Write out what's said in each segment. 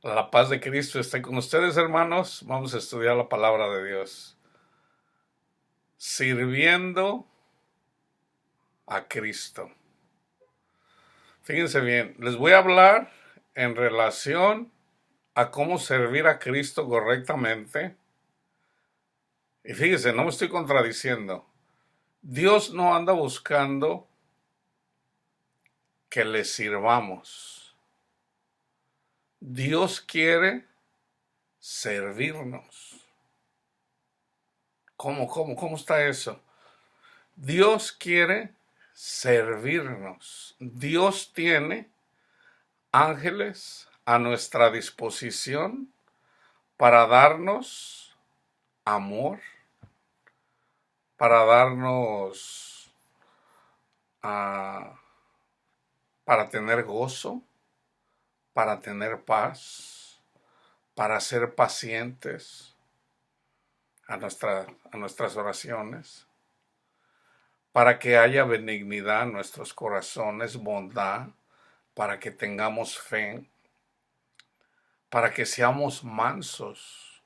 La paz de Cristo esté con ustedes, hermanos. Vamos a estudiar la palabra de Dios. Sirviendo a Cristo. Fíjense bien, les voy a hablar en relación a cómo servir a Cristo correctamente. Y fíjense, no me estoy contradiciendo. Dios no anda buscando que le sirvamos. Dios quiere servirnos. ¿Cómo está eso? Dios quiere servirnos. Dios tiene ángeles a nuestra disposición para darnos amor, para darnos, uh, para tener gozo, para tener paz, para ser pacientes a nuestras oraciones, para que haya benignidad en nuestros corazones, bondad, para que tengamos fe, para que seamos mansos,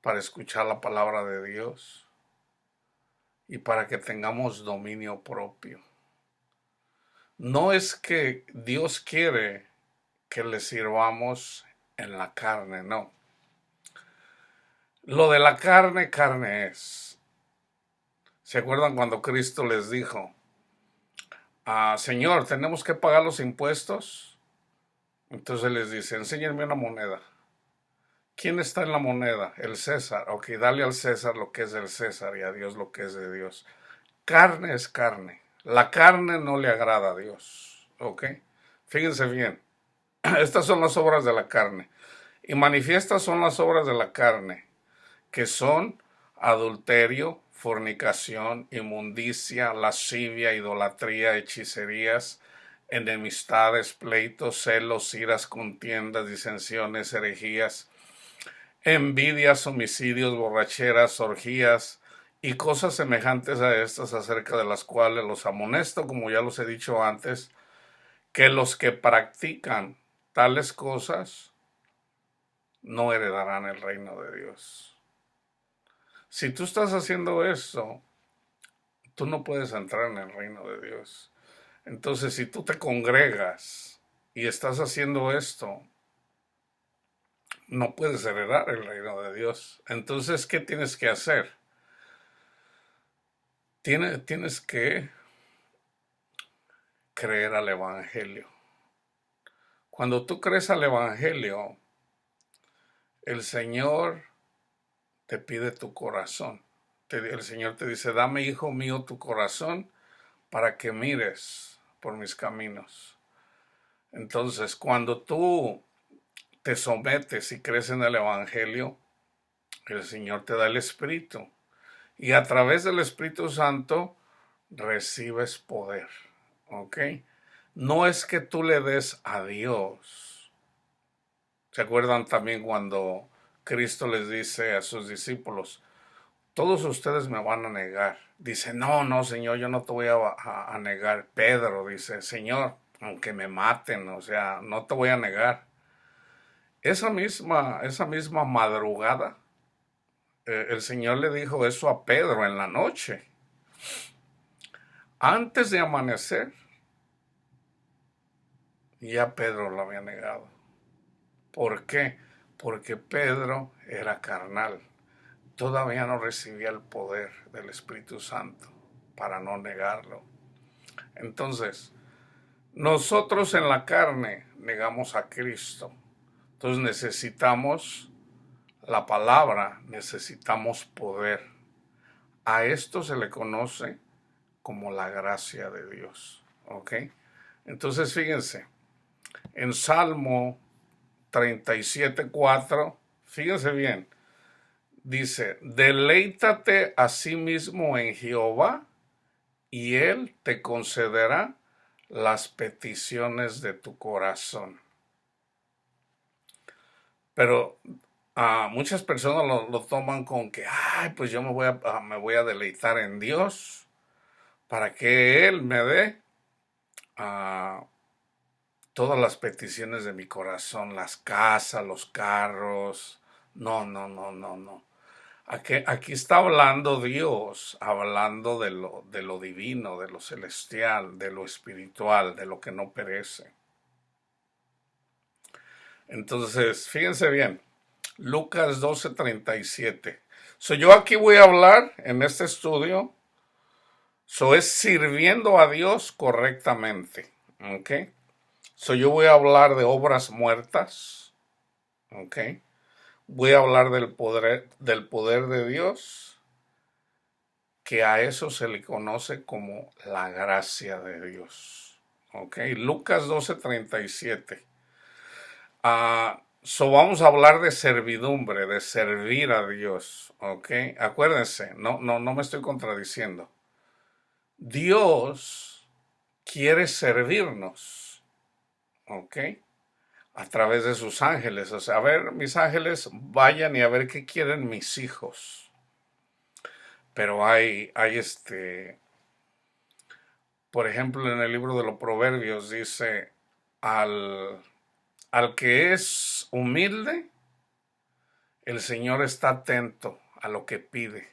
para escuchar la palabra de Dios y para que tengamos dominio propio. No es que Dios quiere que le sirvamos en la carne, no. Lo de la carne, carne es. ¿Se acuerdan cuando Cristo les dijo, Señor, tenemos que pagar los impuestos? Entonces les dice, enséñenme una moneda. ¿Quién está en la moneda? El César. Ok, dale al César lo que es del César y a Dios lo que es de Dios. Carne es carne. La carne no le agrada a Dios. Ok, fíjense bien. Estas son las obras de la carne. Y manifiestas son las obras de la carne, que son adulterio, fornicación, inmundicia, lascivia, idolatría, hechicerías, enemistades, pleitos, celos, iras, contiendas, disensiones, herejías, envidias, homicidios, borracheras, orgías y cosas semejantes a estas, acerca de las cuales los amonesto, como ya los he dicho antes, que los que practican tales cosas no heredarán el reino de Dios. Si tú estás haciendo eso, tú no puedes entrar en el reino de Dios. Entonces, si tú te congregas y estás haciendo esto, no puedes heredar el reino de Dios. Entonces, ¿qué tienes que hacer? Tienes que creer al Evangelio. Cuando tú crees al Evangelio, el Señor te pide tu corazón. El Señor te dice, dame, hijo mío, tu corazón para que mires por mis caminos. Entonces, cuando tú te sometes y crees en el Evangelio, el Señor te da el Espíritu. Y a través del Espíritu Santo recibes poder. ¿Ok? No es que tú le des a Dios. ¿Se acuerdan también cuando Cristo les dice a sus discípulos, todos ustedes me van a negar? Dice, no, Señor, yo no te voy a negar. Pedro dice, Señor, aunque me maten, o sea, no te voy a negar. Esa misma madrugada, el Señor le dijo eso a Pedro en la noche. Antes de amanecer, ya Pedro lo había negado. ¿Por qué? Porque Pedro era carnal. Todavía no recibía el poder del Espíritu Santo para no negarlo. Entonces, nosotros en la carne negamos a Cristo. Entonces necesitamos la palabra, necesitamos poder. A esto se le conoce como la gracia de Dios. ¿Ok? Entonces fíjense, en Salmo 37:4, fíjense bien, dice, deleítate a sí mismo en Jehová y Él te concederá las peticiones de tu corazón. Pero muchas personas lo toman con que, pues yo me voy a deleitar en Dios para que Él me dé todas las peticiones de mi corazón, las casas, los carros. No, no, no, no, no. Aquí está hablando Dios, hablando de lo divino, de lo celestial, de lo espiritual, de lo que no perece. Entonces, fíjense bien, Lucas 12:37. Yo aquí voy a hablar en este estudio, es sirviendo a Dios correctamente, ¿ok? Yo voy a hablar de obras muertas, ¿ok? Voy a hablar del poder de Dios, que a eso se le conoce como la gracia de Dios, ¿ok? Lucas 12:37. Vamos a hablar de servidumbre, de servir a Dios, ¿ok? Acuérdense, no me estoy contradiciendo. Dios quiere servirnos, ¿ok? A través de sus ángeles. O sea, a ver, mis ángeles, vayan y a ver qué quieren mis hijos. Pero hay por ejemplo, en el libro de los Proverbios dice, al que es humilde, el Señor está atento a lo que pide.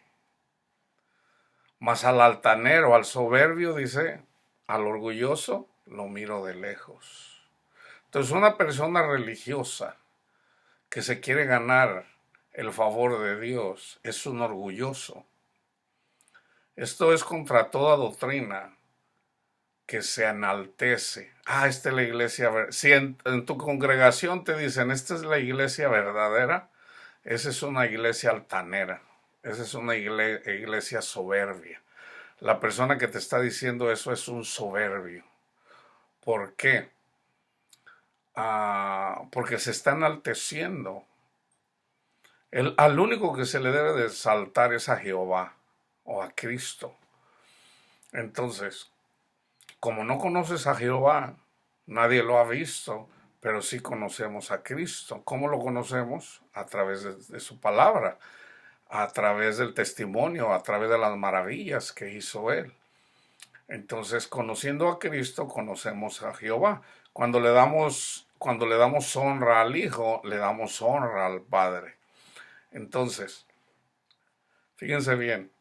Mas al altanero, al soberbio, dice, al orgulloso, lo miro de lejos. Entonces, una persona religiosa que se quiere ganar el favor de Dios es un orgulloso. Esto es contra toda doctrina que se enaltece. Esta es la iglesia. Si en tu congregación te dicen, esta es la iglesia verdadera, esa es una iglesia altanera. Esa es una iglesia soberbia. La persona que te está diciendo eso es un soberbio. ¿Por qué? Porque se está enalteciendo. Al único que se le debe de exaltar es a Jehová o a Cristo. Entonces, como no conoces a Jehová, nadie lo ha visto, pero sí conocemos a Cristo. ¿Cómo lo conocemos? A través de su palabra, a través del testimonio, a través de las maravillas que hizo Él. Entonces, conociendo a Cristo, conocemos a Jehová. Cuando le damos honra al Hijo, le damos honra al Padre. Entonces, fíjense bien.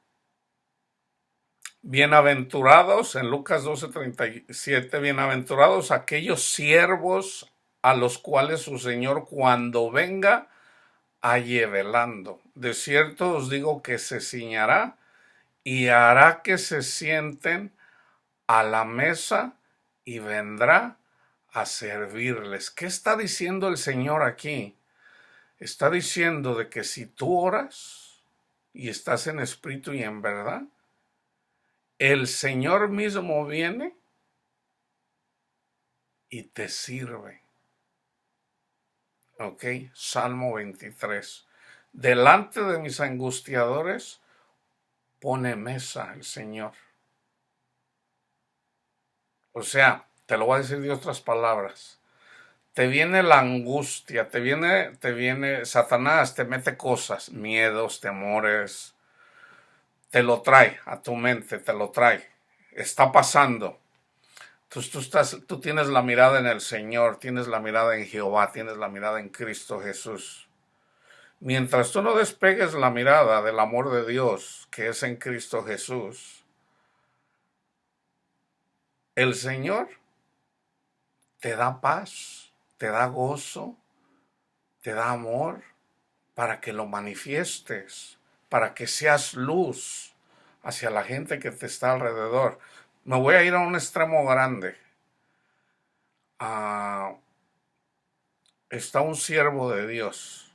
Bienaventurados, en Lucas 12:37, bienaventurados aquellos siervos a los cuales su Señor cuando venga halle velando. De cierto os digo que se ciñará y hará que se sienten a la mesa y vendrá a servirles. ¿Qué está diciendo el Señor aquí? Está diciendo de que si tú oras y estás en espíritu y en verdad, el Señor mismo viene y te sirve. ¿Ok? Salmo 23. Delante de mis angustiadores pone mesa el Señor. O sea, te lo voy a decir de otras palabras. Te viene la angustia, te viene Satanás, te mete cosas, miedos, temores, te lo trae a tu mente, te lo trae. Está pasando. Tú tienes la mirada en el Señor, tienes la mirada en Jehová, tienes la mirada en Cristo Jesús. Mientras tú no despegues la mirada del amor de Dios que es en Cristo Jesús, el Señor te da paz, te da gozo, te da amor para que lo manifiestes, para que seas luz hacia la gente que te está alrededor. Me voy a ir a un extremo grande. Está un siervo de Dios.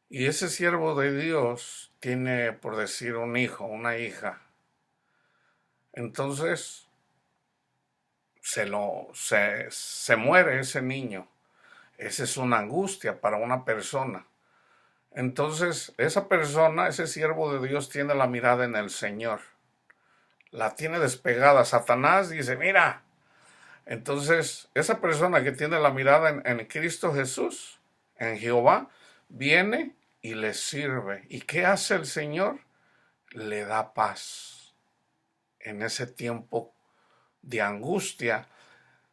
Y ese siervo de Dios tiene, por decir, un hijo, una hija. Entonces, se muere ese niño. Esa es una angustia para una persona. Entonces, esa persona, ese siervo de Dios, tiene la mirada en el Señor. La tiene despegada. Satanás dice, mira. Entonces, esa persona que tiene la mirada en Cristo Jesús, en Jehová, viene y le sirve. ¿Y qué hace el Señor? Le da paz en ese tiempo de angustia.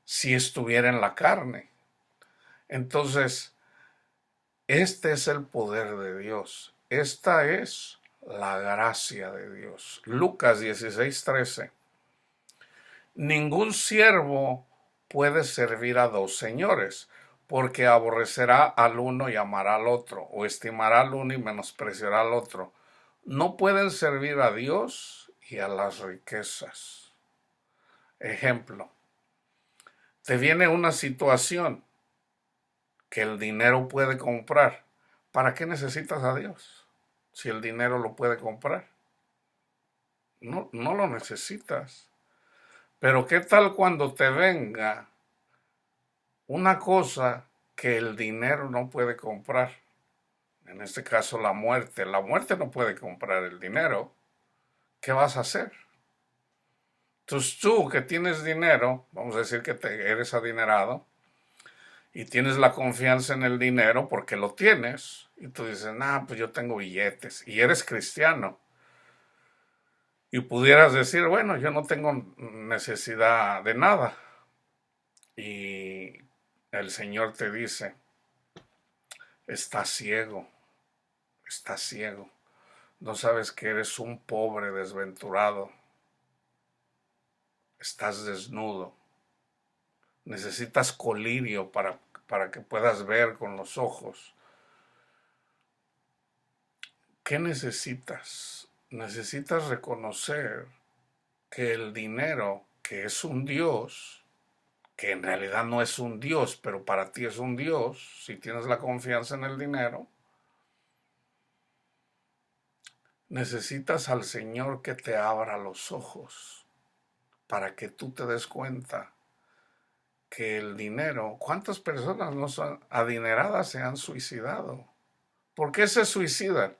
si estuviera en la carne. Entonces, este es el poder de Dios. Esta es la gracia de Dios. Lucas 16:13. Ningún siervo puede servir a dos señores, porque aborrecerá al uno y amará al otro, o estimará al uno y menospreciará al otro. No pueden servir a Dios y a las riquezas. Ejemplo, te viene una situación que el dinero puede comprar. ¿Para qué necesitas a Dios si el dinero lo puede comprar? No, no lo necesitas. Pero ¿qué tal cuando te venga una cosa que el dinero no puede comprar? En este caso la muerte. La muerte no puede comprar el dinero. ¿Qué vas a hacer? Entonces tú que tienes dinero, vamos a decir que eres adinerado, y tienes la confianza en el dinero porque lo tienes, y tú dices, pues yo tengo billetes, y eres cristiano, y pudieras decir, bueno, yo no tengo necesidad de nada, y el Señor te dice, estás ciego, estás ciego, no sabes que eres un pobre desventurado, estás desnudo, necesitas colirio para que puedas ver con los ojos. ¿Qué necesitas? Necesitas reconocer que el dinero, que es un Dios, que en realidad no es un Dios, pero para ti es un Dios, si tienes la confianza en el dinero, necesitas al Señor que te abra los ojos para que tú te des cuenta que el dinero, ¿cuántas personas no son adineradas se han suicidado? ¿Por qué se suicidan?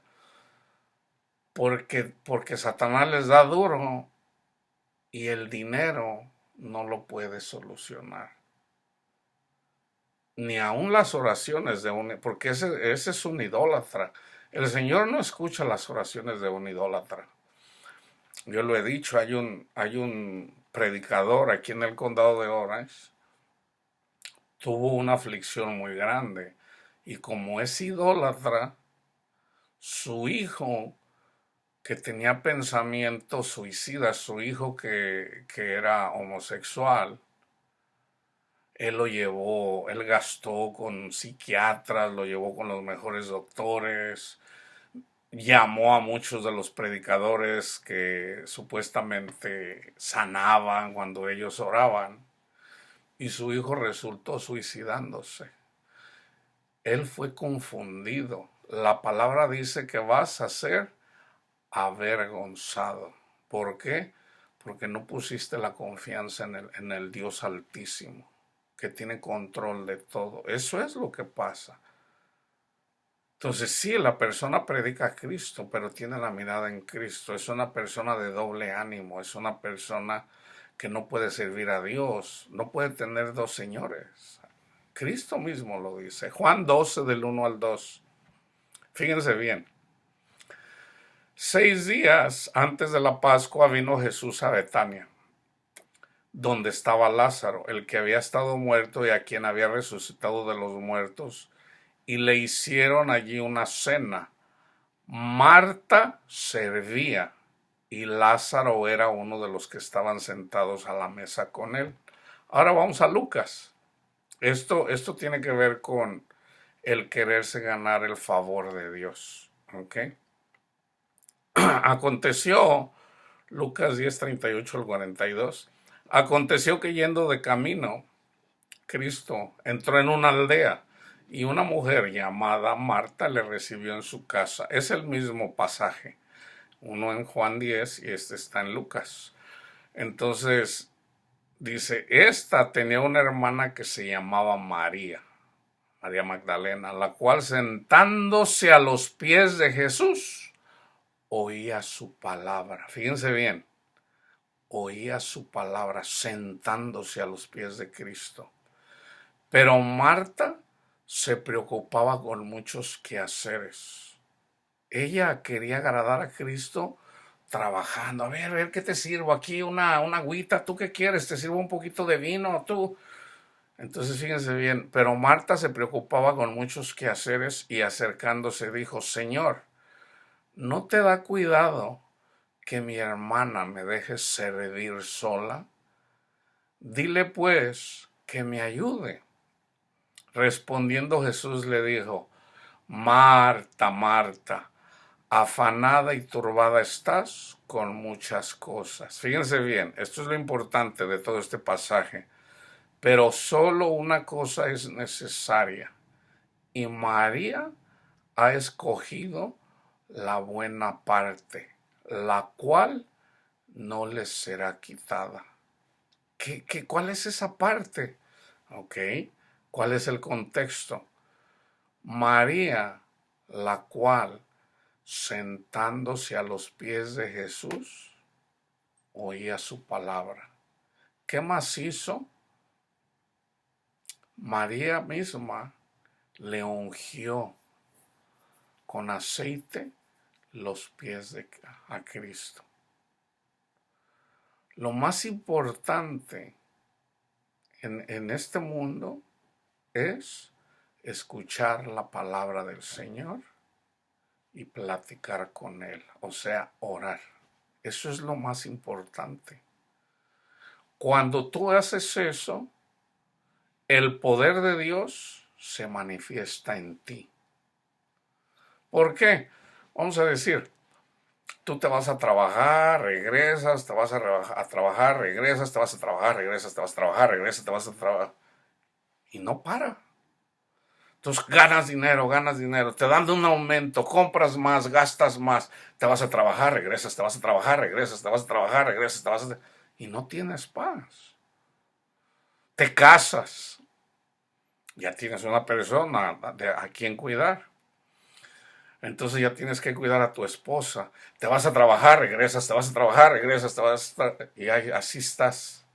Porque Satanás les da duro y el dinero no lo puede solucionar. Ni aun las oraciones de porque ese es un idólatra. El Señor no escucha las oraciones de un idólatra. Yo lo he dicho, hay un predicador aquí en el condado de Orange, tuvo una aflicción muy grande y como es idólatra, su hijo que tenía pensamientos suicidas, su hijo que era homosexual, él gastó con psiquiatras, lo llevó con los mejores doctores, llamó a muchos de los predicadores que supuestamente sanaban cuando ellos oraban, y su hijo resultó suicidándose. Él fue confundido. La palabra dice que vas a ser avergonzado. ¿Por qué? Porque no pusiste la confianza en el Dios Altísimo, que tiene control de todo. Eso es lo que pasa. Entonces sí, la persona predica a Cristo, pero tiene la mirada en Cristo. Es una persona de doble ánimo, es una persona que no puede servir a Dios, no puede tener dos señores. Cristo mismo lo dice. Juan 12 del 1 al 2. Fíjense bien. 6 días antes de la Pascua vino Jesús a Betania, donde estaba Lázaro, el que había estado muerto y a quien había resucitado de los muertos, y le hicieron allí una cena. Marta servía y Lázaro era uno de los que estaban sentados a la mesa con él. Ahora vamos a Lucas. Esto tiene que ver con el quererse ganar el favor de Dios. ¿Ok? Aconteció, Lucas 10:38 al 42, aconteció que yendo de camino, Cristo entró en una aldea y una mujer llamada Marta le recibió en su casa. Es el mismo pasaje, uno en Juan 10 y este está en Lucas. Entonces, dice, esta tenía una hermana que se llamaba María Magdalena, la cual sentándose a los pies de Jesús, oía su palabra. Fíjense bien, oía su palabra sentándose a los pies de Cristo. Pero Marta se preocupaba con muchos quehaceres. Ella quería agradar a Cristo trabajando. A ver qué te sirvo aquí, una agüita, ¿tú qué quieres? ¿Te sirvo un poquito de vino? ¿Tú Entonces fíjense bien, pero Marta se preocupaba con muchos quehaceres y acercándose dijo, Señor, ¿no te da cuidado que mi hermana me deje servir sola? Dile pues que me ayude. Respondiendo Jesús le dijo, Marta, Marta, afanada y turbada estás con muchas cosas. Fíjense bien, esto es lo importante de todo este pasaje. Pero solo una cosa es necesaria. Y María ha escogido la buena parte, la cual no les será quitada. ¿Cuál es esa parte? Ok, ¿cuál es el contexto? María, la cual, sentándose a los pies de Jesús, oía su palabra. ¿Qué más hizo? María misma le ungió con aceite los pies a Cristo. Lo más importante en este mundo es escuchar la palabra del Señor y platicar con Él, o sea, orar. Eso es lo más importante. Cuando tú haces eso, el poder de Dios se manifiesta en ti. ¿Por qué? Vamos a decir, tú te vas a trabajar, regresas, te vas a trabajar, regresas, te vas a trabajar, regresas, te vas a trabajar, regresas, te vas a trabajar. Y no para. Entonces ganas dinero, te dan un aumento, compras más, gastas más, te vas a trabajar, regresas, te vas a trabajar, regresas, te vas a trabajar, regresas, te vas a... Y no tienes paz. Te casas, ya tienes una persona a quien cuidar. Entonces ya tienes que cuidar a tu esposa. Te vas a trabajar, regresas, te vas a trabajar, regresas, te vas a... Y así estás.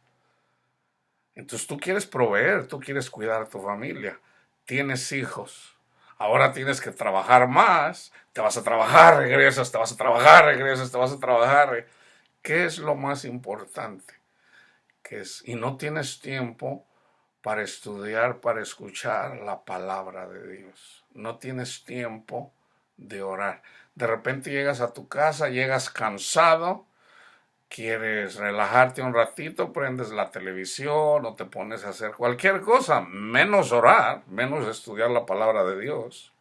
Entonces tú quieres proveer, tú quieres cuidar a tu familia. Tienes hijos. Ahora tienes que trabajar más. Te vas a trabajar, regresas, te vas a trabajar, regresas, te vas a trabajar. ¿Qué es lo más importante? Y no tienes tiempo para estudiar, para escuchar la palabra de Dios. No tienes tiempo de orar. De repente llegas a tu casa, llegas cansado, quieres relajarte un ratito, prendes la televisión o te pones a hacer cualquier cosa, menos orar, menos estudiar la palabra de Dios.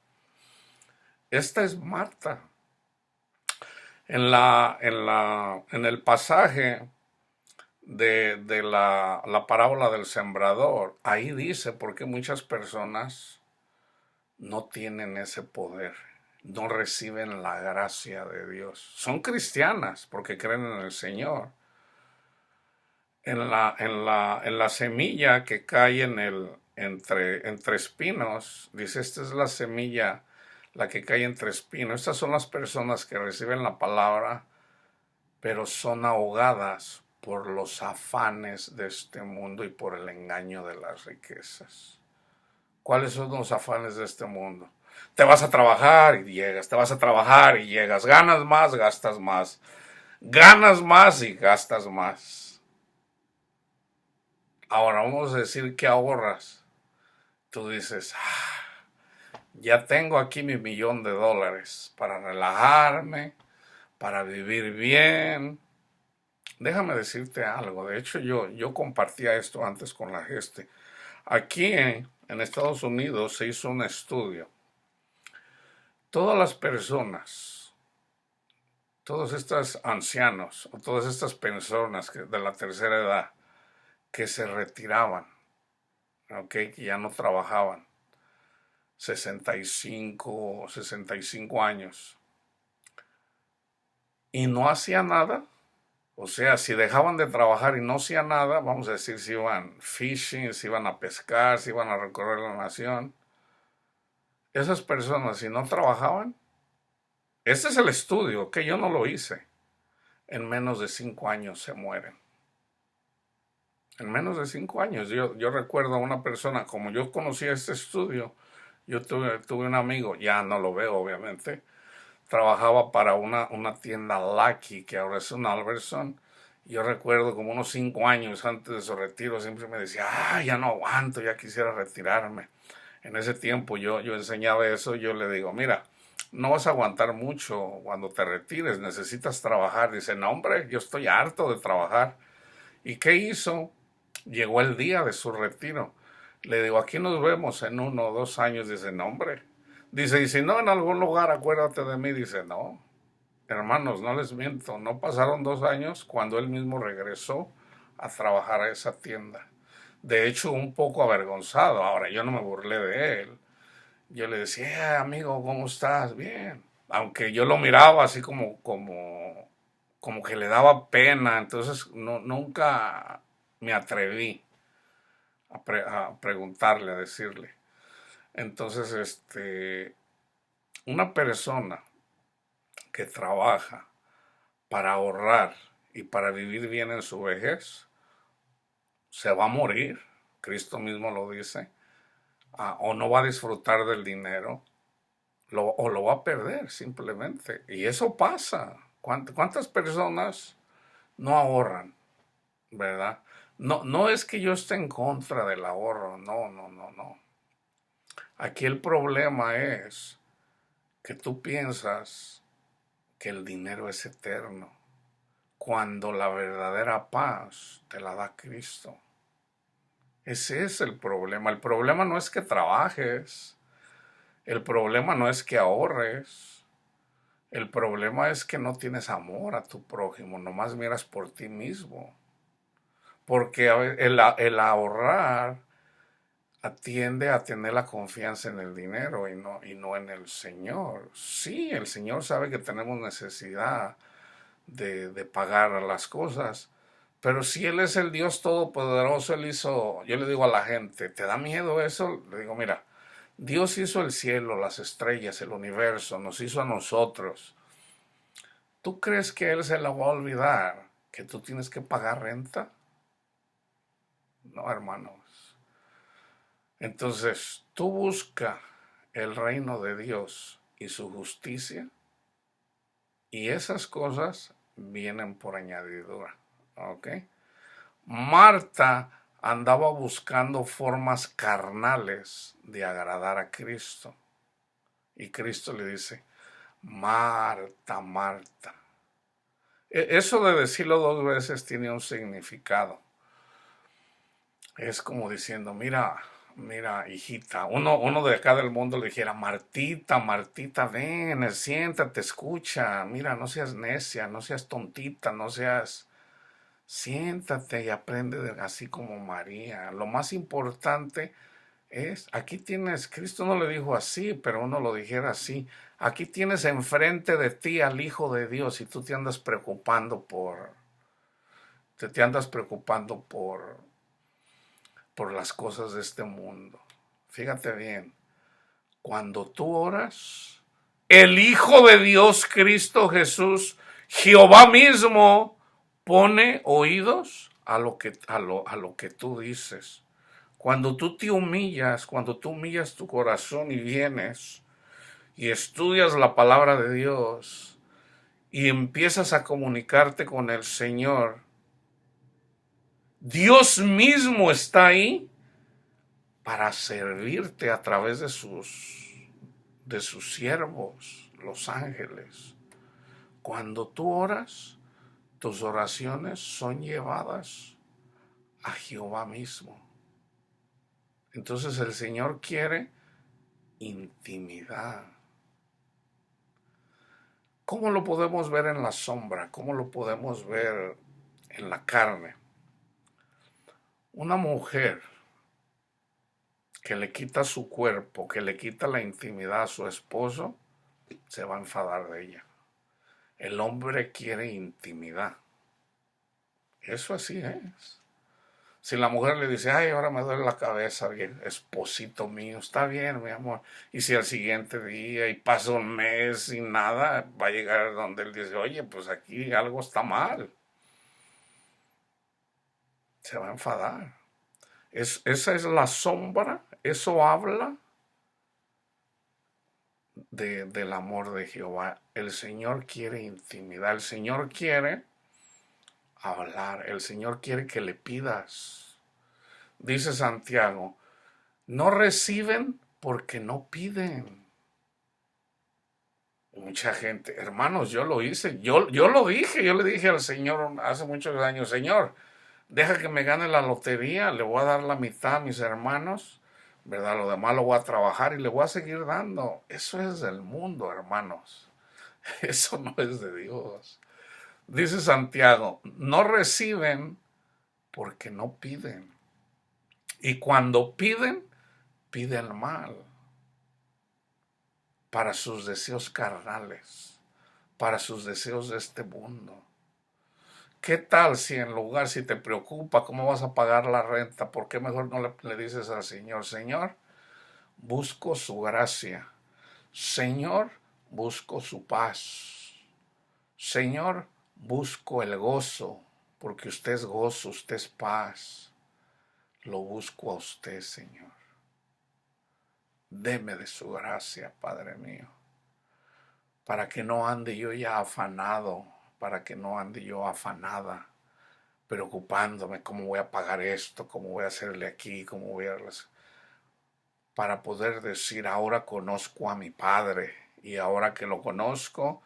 Esta es Marta. En el pasaje de la parábola del sembrador, ahí dice por qué muchas personas no tienen ese poder, no reciben la gracia de Dios. Son cristianas porque creen en el Señor. En la semilla que cae entre espinos, dice, esta es la semilla, la que cae entre espinos. Estas son las personas que reciben la palabra, pero son ahogadas por los afanes de este mundo y por el engaño de las riquezas. ¿Cuáles son los afanes de este mundo? Te vas a trabajar y llegas, te vas a trabajar y llegas, ganas más, gastas más, ganas más y gastas más. Ahora vamos a decir que ahorras. Tú dices, ya tengo aquí mi $1,000,000 para relajarme, para vivir bien. Déjame decirte algo. De hecho, yo compartía esto antes con la gente. Aquí en Estados Unidos se hizo un estudio. Todas las personas, todos estos ancianos, o todas estas personas de la tercera edad que se retiraban, que ya no trabajaban, 65 años, y no hacía nada. O sea, si dejaban de trabajar y no hacían nada, vamos a decir, si iban fishing, si iban a pescar, si iban a recorrer la nación, esas personas, si no trabajaban, este es el estudio, que yo no lo hice, en menos de 5 años se mueren. En menos de 5 años. Yo recuerdo a una persona, como yo conocía este estudio, yo tuve un amigo, ya no lo veo obviamente, trabajaba para una tienda Lucky, que ahora es un Albertson, Yo recuerdo como unos 5 años antes de su retiro siempre me decía, ya no aguanto, ya quisiera retirarme. En ese tiempo yo enseñaba eso, yo le digo, mira, no vas a aguantar mucho cuando te retires, necesitas trabajar. Dice, no hombre, yo estoy harto de trabajar. ¿Y qué hizo? Llegó el día de su retiro. Le digo, aquí nos vemos en 1 o 2 años. Dice, no hombre. Dice, y si no, en algún lugar, acuérdate de mí. Dice, no, hermanos, no les miento, no pasaron 2 años cuando él mismo regresó a trabajar a esa tienda. De hecho, un poco avergonzado. Ahora, yo no me burlé de él. Yo le decía, amigo, ¿cómo estás? Bien. Aunque yo lo miraba así como que le daba pena. Entonces, no, nunca me atreví a preguntarle, a decirle. Entonces, una persona que trabaja para ahorrar y para vivir bien en su vejez, se va a morir, Cristo mismo lo dice, o no va a disfrutar del dinero, o lo va a perder simplemente. Y eso pasa. ¿Cuántas personas no ahorran, verdad? No, no es que yo esté en contra del ahorro, no, no, no, no. Aquí el problema es que tú piensas que el dinero es eterno, cuando la verdadera paz te la da Cristo. Ese es el problema. El problema no es que trabajes, el problema no es que ahorres, el problema es que no tienes amor a tu prójimo, nomás miras por ti mismo. Porque el ahorrar atiende a tener la confianza en el dinero y no en el Señor. Sí, el Señor sabe que tenemos necesidad de pagar las cosas, pero si Él es el Dios Todopoderoso, Él hizo, yo le digo a la gente, ¿te da miedo eso? Le digo, mira, Dios hizo el cielo, las estrellas, el universo, nos hizo a nosotros. ¿Tú crees que Él se la va a olvidar que tú tienes que pagar renta? No, hermanos. Entonces, tú busca el reino de Dios y su justicia, y esas cosas vienen por añadidura. ¿Ok? Marta andaba buscando formas carnales de agradar a Cristo. Y Cristo le dice, Marta, Marta. Eso de decirlo 2 veces tiene un significado. Es como diciendo, mira, mira, hijita, uno de acá del mundo le dijera, Martita, Martita, ven, siéntate, escucha, mira, no seas necia, no seas tontita, no seas... Siéntate y aprende así como María. Lo más importante es, aquí tienes, Cristo no le dijo así, pero uno lo dijera así. Aquí tienes enfrente de ti al Hijo de Dios y tú te andas preocupando te andas preocupando por las cosas de este mundo. Fíjate bien, cuando tú oras, el Hijo de Dios, Cristo Jesús, Jehová mismo, pone oídos a lo que tú dices. Cuando tú te humillas, cuando tú humillas tu corazón y vienes y estudias la palabra de Dios y empiezas a comunicarte con el Señor, Dios mismo está ahí para servirte a través de sus siervos, los ángeles. Cuando tú oras, tus oraciones son llevadas a Jehová mismo. Entonces el Señor quiere intimidad. ¿Cómo lo podemos ver en la sombra? ¿Cómo lo podemos ver en la carne? Una mujer que le quita su cuerpo, que le quita la intimidad a su esposo, se va a enfadar de ella. El hombre quiere intimidad. Eso así es. Si la mujer le dice, ay, ahora me duele la cabeza, bien, esposito mío, está bien, mi amor. Y si al siguiente día y pasa un mes y nada, va a llegar donde él dice, oye, pues aquí algo está mal. Se va a enfadar. Esa es la sombra, eso habla del amor de Jehová. El Señor quiere intimidad, el Señor quiere hablar. El Señor quiere que le pidas. Dice Santiago, no reciben porque no piden. Mucha gente, hermanos, yo lo hice, yo lo dije, yo le dije al Señor hace muchos años, Señor, deja que me gane la lotería, le voy a dar la mitad a mis hermanos, ¿verdad? Lo demás lo voy a trabajar y le voy a seguir dando. Eso es del mundo, hermanos. Eso no es de Dios. Dice Santiago, no reciben porque no piden. Y cuando piden, piden mal para sus deseos carnales, para sus deseos de este mundo. ¿Qué tal si te preocupa cómo vas a pagar la renta, por qué mejor no le dices al Señor, Señor, busco su gracia, Señor, busco su paz, Señor, busco el gozo, porque usted es gozo, usted es paz, lo busco a usted, Señor. Deme de su gracia, Padre mío, para que no ande yo ya afanado, para que no ande yo afanada, preocupándome cómo voy a pagar esto, cómo voy a hacerle aquí, cómo voy a... Para poder decir, ahora conozco a mi Padre y ahora que lo conozco,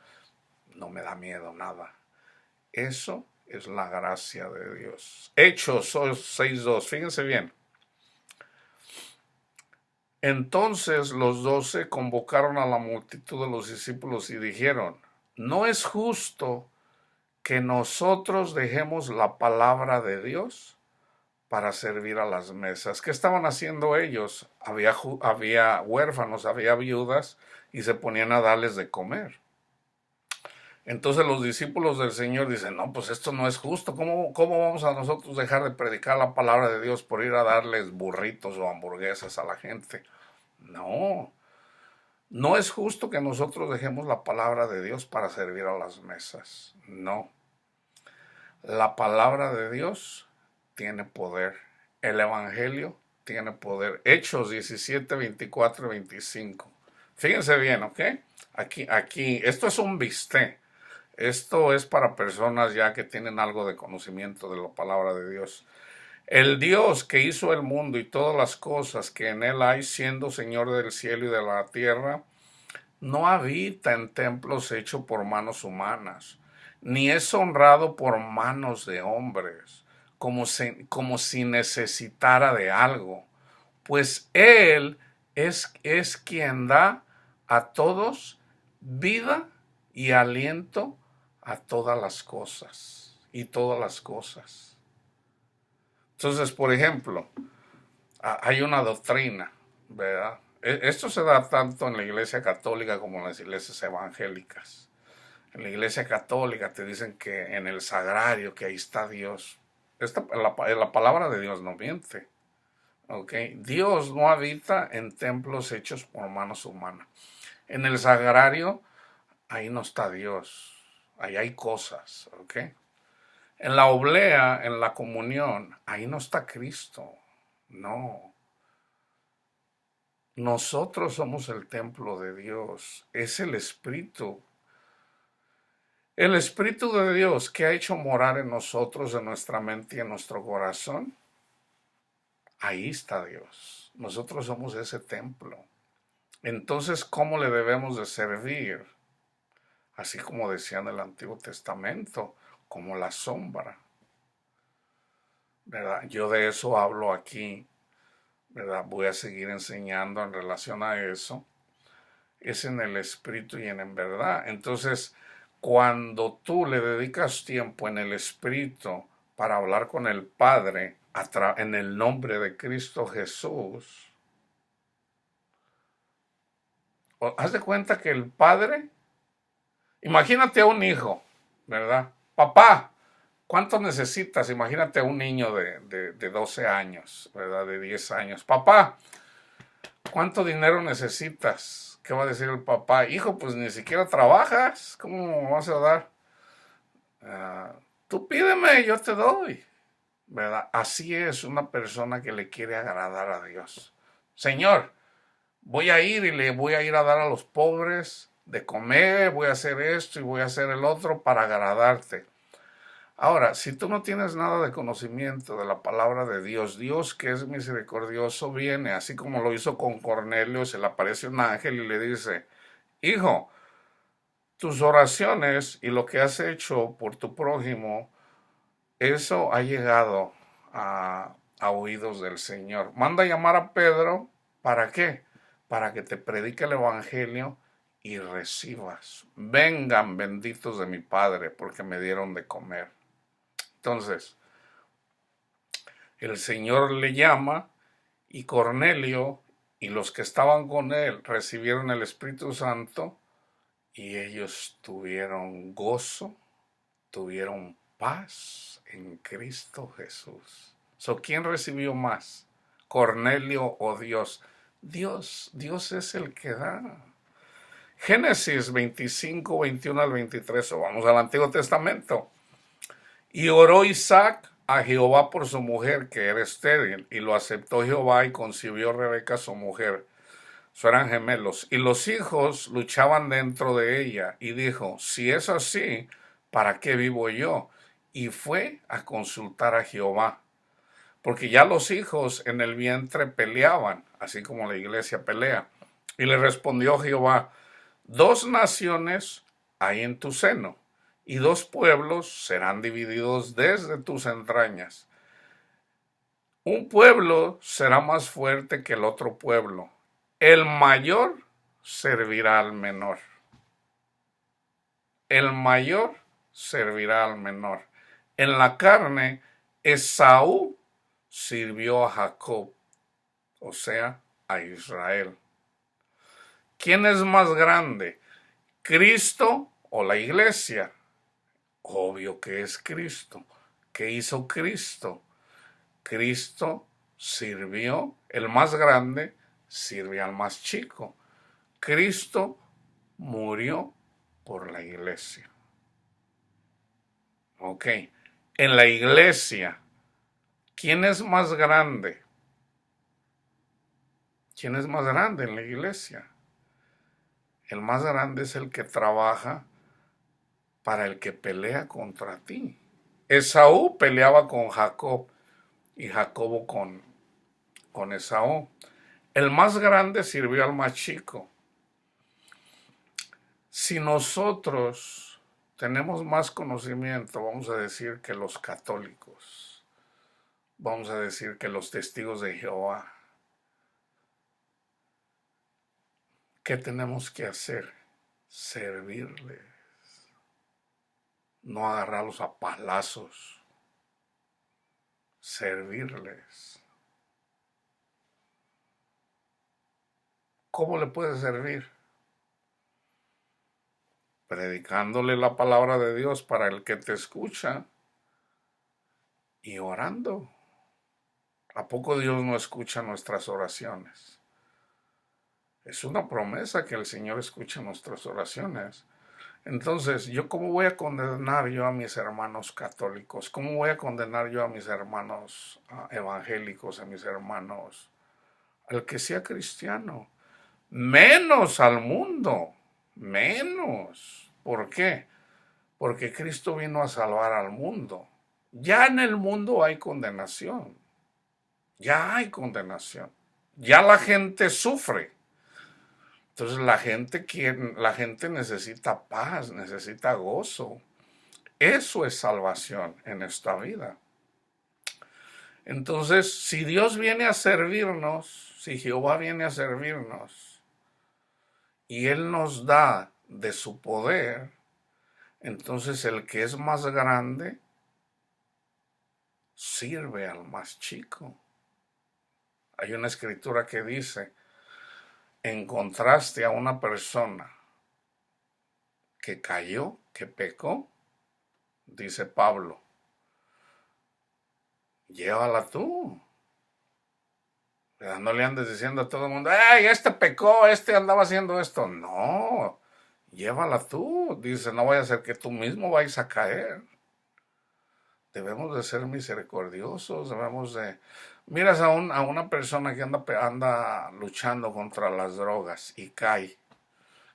no me da miedo nada. Eso es la gracia de Dios. Hechos 6:2, fíjense bien. Entonces los 12 convocaron a la multitud de los discípulos y dijeron, no es justo que nosotros dejemos la palabra de Dios para servir a las mesas. ¿Qué estaban haciendo ellos? Había huérfanos, había viudas y se ponían a darles de comer. Entonces los discípulos del Señor dicen, no, pues esto no es justo. ¿Cómo vamos a nosotros dejar de predicar la palabra de Dios por ir a darles burritos o hamburguesas a la gente? No, no es justo que nosotros dejemos la palabra de Dios para servir a las mesas. No. La palabra de Dios tiene poder. El Evangelio tiene poder. Hechos 17, 24 y 25. Fíjense bien, ¿ok? Aquí, esto es un bistec. Esto es para personas ya que tienen algo de conocimiento de la palabra de Dios. El Dios que hizo el mundo y todas las cosas que en él hay, siendo Señor del cielo y de la tierra, no habita en templos hechos por manos humanas, ni es honrado por manos de hombres, como si necesitara de algo, pues Él es quien da a todos vida y aliento a todas las cosas y todas las cosas. Entonces, por ejemplo, hay una doctrina, ¿verdad? Esto se da tanto en la iglesia católica como en las iglesias evangélicas. En la iglesia católica te dicen que en el sagrario, que ahí está Dios. La palabra de Dios no miente. ¿Okay? Dios no habita en templos hechos por manos humanas. En el sagrario, ahí no está Dios. Ahí hay cosas. ¿Okay? En la oblea, en la comunión, ahí no está Cristo. No. Nosotros somos el templo de Dios. Es el Espíritu. El Espíritu de Dios que ha hecho morar en nosotros, en nuestra mente y en nuestro corazón. Ahí está Dios. Nosotros somos ese templo. Entonces, ¿cómo le debemos de servir? Así como decía en el Antiguo Testamento, como la sombra. ¿Verdad? Yo de eso hablo aquí, ¿verdad? Voy a seguir enseñando en relación a eso. Es en el espíritu y en verdad. Entonces, cuando tú le dedicas tiempo en el espíritu para hablar con el Padre en el nombre de Cristo Jesús, haz de cuenta que el Padre, imagínate a un hijo, ¿verdad? Papá, ¿cuánto necesitas? Imagínate a un niño de 12 años, ¿verdad? De 10 años. Papá, ¿cuánto dinero necesitas? ¿Qué va a decir el papá? Hijo, pues ni siquiera trabajas. ¿Cómo me vas a dar? Tú pídeme, yo te doy. ¿Verdad? Así es una persona que le quiere agradar a Dios. Señor, voy a ir y le voy a ir a dar a los pobres de comer, voy a hacer esto y voy a hacer el otro para agradarte. Ahora, si tú no tienes nada de conocimiento de la palabra de Dios, Dios que es misericordioso viene, así como lo hizo con Cornelio, se le aparece un ángel y le dice, hijo, tus oraciones y lo que has hecho por tu prójimo, eso ha llegado a oídos del Señor. Manda a llamar a Pedro, ¿para qué? Para que te predique el Evangelio y recibas. Vengan benditos de mi Padre, porque me dieron de comer. Entonces, el Señor le llama y Cornelio y los que estaban con él recibieron el Espíritu Santo y ellos tuvieron gozo, tuvieron paz en Cristo Jesús. ¿Quién recibió más? ¿Cornelio o Dios? Dios es el que da. Génesis 25, 21 al 23, o vamos al Antiguo Testamento. Y oró Isaac a Jehová por su mujer, que era estéril, y lo aceptó Jehová y concibió Rebeca su mujer. Eran gemelos. Y los hijos luchaban dentro de ella, y dijo, si es así, ¿para qué vivo yo? Y fue a consultar a Jehová, porque ya los hijos en el vientre peleaban, así como la iglesia pelea. Y le respondió Jehová, 2 naciones hay en tu seno, y 2 pueblos serán divididos desde tus entrañas. Un pueblo será más fuerte que el otro pueblo. El mayor servirá al menor. El mayor servirá al menor. En la carne, Esaú sirvió a Jacob, o sea, a Israel. ¿Quién es más grande? ¿Cristo o la iglesia? Obvio que es Cristo. ¿Qué hizo Cristo? Cristo sirvió, el más grande sirve al más chico. Cristo murió por la iglesia. Ok, en la iglesia, ¿quién es más grande? ¿Quién es más grande en la iglesia? El más grande es el que trabaja para el que pelea contra ti. Esaú peleaba con Jacob y Jacobo con Esaú. El más grande sirvió al más chico. Si nosotros tenemos más conocimiento, vamos a decir que los católicos, vamos a decir que los testigos de Jehová, ¿qué tenemos que hacer? Servirles, no agarrarlos a palazos, servirles. ¿Cómo le puedes servir? Predicándole la palabra de Dios para el que te escucha y orando. ¿A poco Dios no escucha nuestras oraciones? Es una promesa que el Señor escucha nuestras oraciones. Entonces, ¿cómo voy a condenar yo a mis hermanos católicos? ¿Cómo voy a condenar yo a mis hermanos evangélicos, a mis hermanos, al que sea cristiano? Menos al mundo, menos. ¿Por qué? Porque Cristo vino a salvar al mundo. Ya en el mundo hay condenación. Ya hay condenación. Ya la gente sufre. Entonces la gente necesita paz, necesita gozo. Eso es salvación en esta vida. Entonces, si Dios viene a servirnos, si Jehová viene a servirnos, y Él nos da de su poder, entonces el que es más grande sirve al más chico. Hay una escritura que dice, encontraste a una persona que cayó, que pecó, dice Pablo, llévala tú. No le andes diciendo a todo el mundo, ¡ay, este pecó, este andaba haciendo esto! No, llévala tú. Dice, no vaya a ser que tú mismo vayas a caer. Debemos de ser misericordiosos, debemos de... Miras a una persona que anda luchando contra las drogas y cae.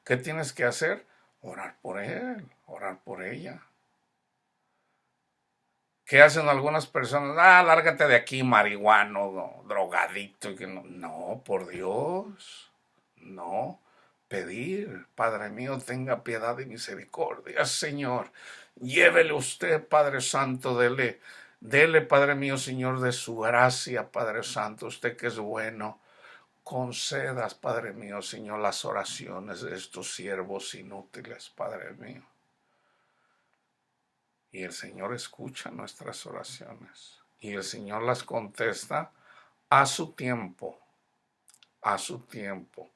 ¿Qué tienes que hacer? Orar por él, orar por ella. ¿Qué hacen algunas personas? Ah, lárgate de aquí, marihuano, no, drogadicto. Que no, no, por Dios, no. Pedir, Padre mío, tenga piedad y misericordia, Señor. Llévele usted, Padre Santo, dele, Padre mío, Señor, de su gracia, Padre Santo, usted que es bueno. Concedas, Padre mío, Señor, las oraciones de estos siervos inútiles, Padre mío. Y el Señor escucha nuestras oraciones. Y el Señor las contesta a su tiempo. A su tiempo.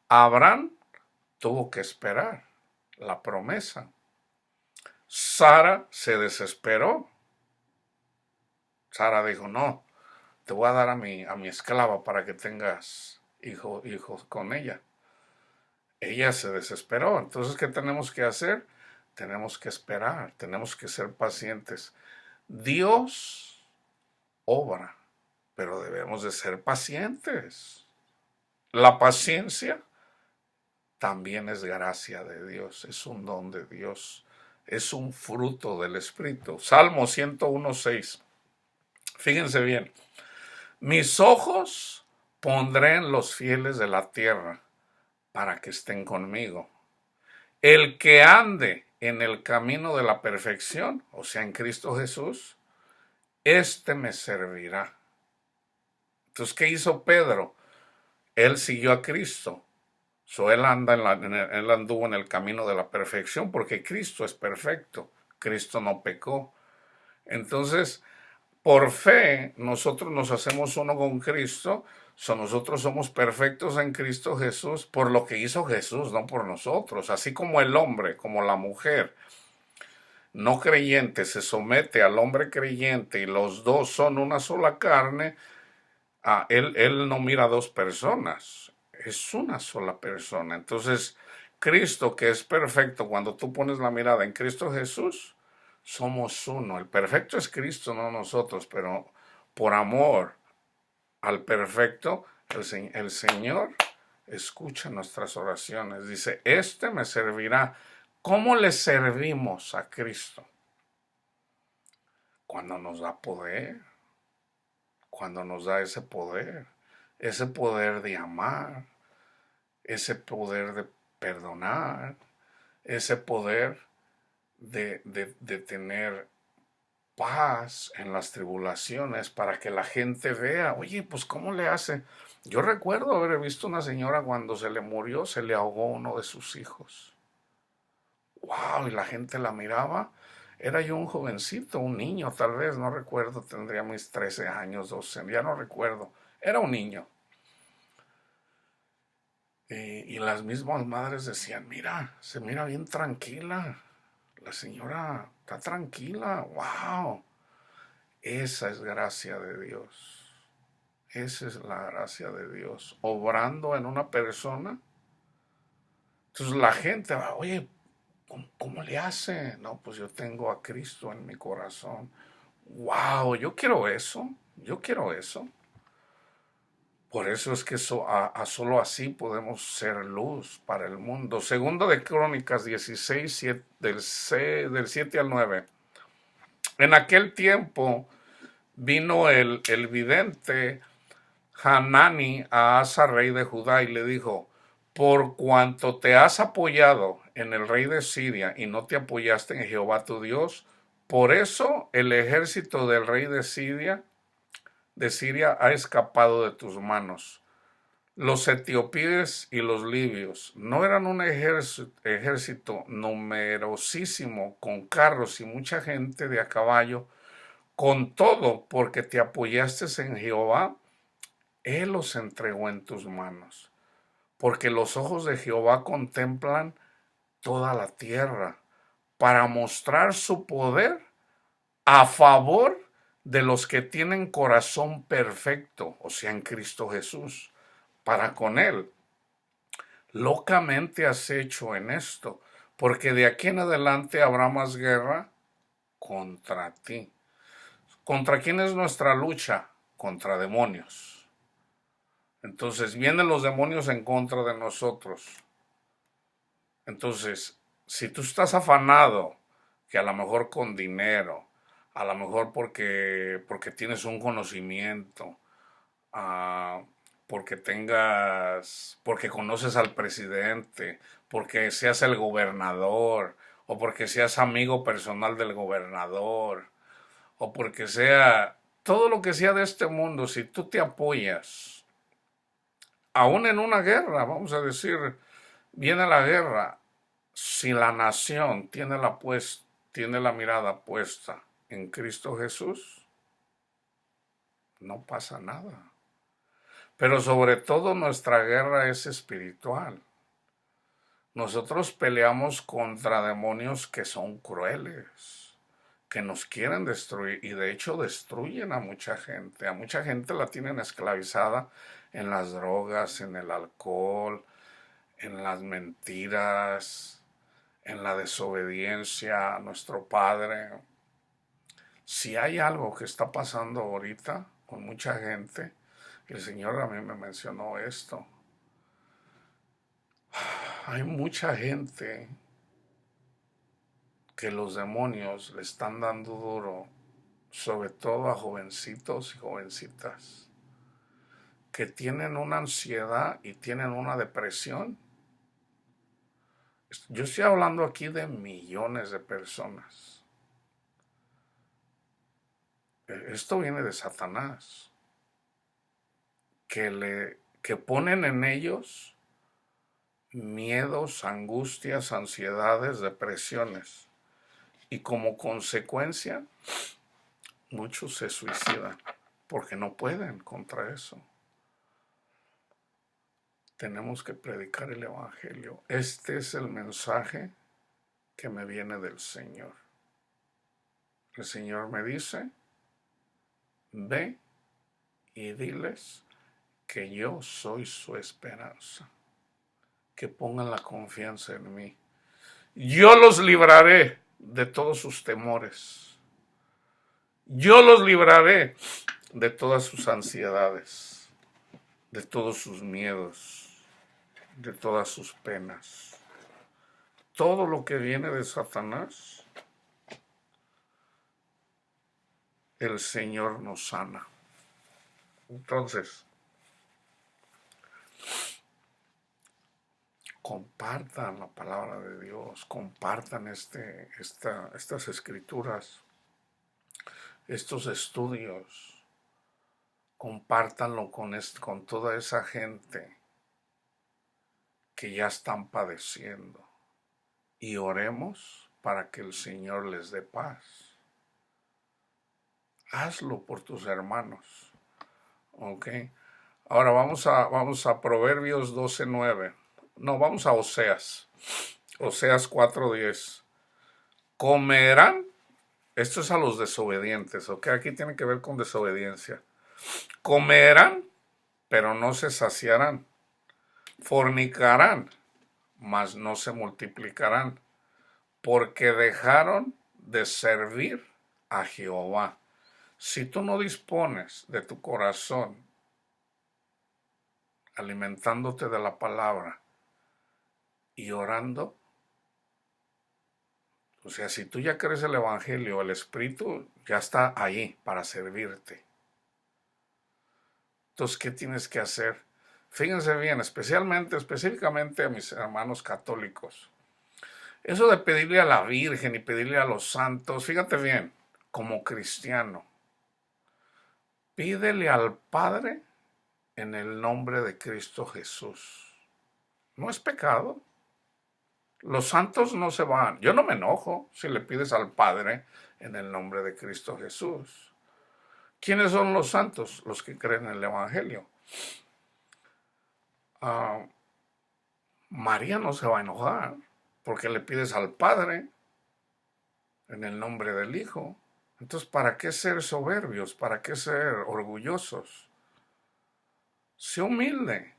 Abraham tuvo que esperar la promesa. Sara se desesperó. Sara dijo, no, te voy a dar a mi esclava para que tengas hijos con ella. Ella se desesperó. Entonces, ¿qué tenemos que hacer? Tenemos que esperar, tenemos que ser pacientes. Dios obra, pero debemos de ser pacientes. La paciencia también es gracia de Dios, es un don de Dios, es un fruto del Espíritu. Salmo 101:6. Fíjense bien. Mis ojos pondré en los fieles de la tierra para que estén conmigo. El que ande en el camino de la perfección, o sea, en Cristo Jesús, este me servirá. Entonces, ¿qué hizo Pedro? Él siguió a Cristo. Él anduvo en el camino de la perfección porque Cristo es perfecto. Cristo no pecó. Entonces, por fe, nosotros nos hacemos uno con Cristo. Nosotros somos perfectos en Cristo Jesús por lo que hizo Jesús, no por nosotros. Así como el hombre, como la mujer no creyente se somete al hombre creyente y los dos son una sola carne, él no mira a dos personas, es una sola persona. Entonces, Cristo, que es perfecto, cuando tú pones la mirada en Cristo Jesús, somos uno. El perfecto es Cristo, no nosotros, pero por amor al perfecto, el Señor escucha nuestras oraciones. Dice, este me servirá. ¿Cómo le servimos a Cristo? Cuando nos da poder, cuando nos da ese poder de amar, ese poder de perdonar, ese poder de tener paz en las tribulaciones para que la gente vea, oye, pues ¿cómo le hace? Yo recuerdo haber visto una señora cuando se le murió, se le ahogó uno de sus hijos. ¡Wow! Y la gente la miraba. Era yo un jovencito, un niño tal vez, no recuerdo, tendría mis 13 años, 12, ya no recuerdo. Era un niño. Y las mismas madres decían, mira, se mira bien tranquila. La señora está tranquila. ¡Wow! Esa es gracia de Dios. Esa es la gracia de Dios. Obrando en una persona. Entonces la gente va, oye, ¿cómo le hace? No, pues yo tengo a Cristo en mi corazón. ¡Wow! Yo quiero eso. Yo quiero eso. Por eso es que solo así podemos ser luz para el mundo. Segundo de Crónicas 16, del 7 al 9. En aquel tiempo vino el vidente Hanani a Asa, rey de Judá, y le dijo, por cuanto te has apoyado en el rey de Siria y no te apoyaste en Jehová tu Dios, por eso el ejército del rey de Siria ha escapado de tus manos. Los etíopes y los libios no eran un ejército numerosísimo con carros y mucha gente de a caballo, con todo porque te apoyaste en Jehová, Él los entregó en tus manos. Porque los ojos de Jehová contemplan toda la tierra para mostrar su poder a favor de los que tienen corazón perfecto, o sea, en Cristo Jesús, para con Él. Locamente has hecho en esto, porque de aquí en adelante habrá más guerra contra ti. ¿Contra quién es nuestra lucha? Contra demonios. Entonces vienen los demonios en contra de nosotros. Entonces, si tú estás afanado, que a lo mejor con dinero, a lo mejor porque tienes un conocimiento, ah, porque conoces al presidente, porque seas el gobernador, o porque seas amigo personal del gobernador, o porque sea todo lo que sea de este mundo. Si tú te apoyas, aún en una guerra, vamos a decir, viene la guerra, si la nación tiene la mirada puesta en Cristo Jesús, no pasa nada. Pero sobre todo nuestra guerra es espiritual. Nosotros peleamos contra demonios que son crueles, que nos quieren destruir y de hecho destruyen a mucha gente. A mucha gente la tienen esclavizada en las drogas, en el alcohol, en las mentiras, en la desobediencia a nuestro Padre. Si hay algo que está pasando ahorita con mucha gente, el Señor a mí me mencionó esto. Hay mucha gente que los demonios le están dando duro, sobre todo a jovencitos y jovencitas, que tienen una ansiedad y tienen una depresión. Yo estoy hablando aquí de millones de personas. Esto viene de Satanás, que ponen en ellos miedos, angustias, ansiedades, depresiones. Y como consecuencia, muchos se suicidan porque no pueden contra eso. Tenemos que predicar el Evangelio. Este es el mensaje que me viene del Señor. El Señor me dice, ve y diles que yo soy su esperanza, que pongan la confianza en mí. Yo los libraré de todos sus temores. Yo los libraré de todas sus ansiedades, de todos sus miedos, de todas sus penas. Todo lo que viene de Satanás, el Señor nos sana. Entonces, compartan la palabra de Dios, compartan estas escrituras, estos estudios, compártanlo con toda esa gente que ya están padeciendo y oremos para que el Señor les dé paz. Hazlo por tus hermanos, ¿ok? Ahora vamos a Proverbios 12:9. No, vamos a Oseas 4:10. Comerán, esto es a los desobedientes, ¿ok? Aquí tiene que ver con desobediencia. Comerán, pero no se saciarán. Fornicarán, mas no se multiplicarán, porque dejaron de servir a Jehová. Si tú no dispones de tu corazón alimentándote de la palabra y orando, o sea, si tú ya crees el Evangelio, el Espíritu ya está ahí para servirte. Entonces, ¿qué tienes que hacer? Fíjense bien, específicamente a mis hermanos católicos. Eso de pedirle a la Virgen y pedirle a los santos, fíjate bien, como cristiano, pídele al Padre en el nombre de Cristo Jesús. No es pecado. Los santos no se van. Yo no me enojo si le pides al Padre en el nombre de Cristo Jesús. ¿Quiénes son los santos? Los que creen en el Evangelio. María no se va a enojar porque le pides al Padre en el nombre del Hijo. Entonces, ¿para qué ser soberbios? ¿Para qué ser orgullosos? Sé humilde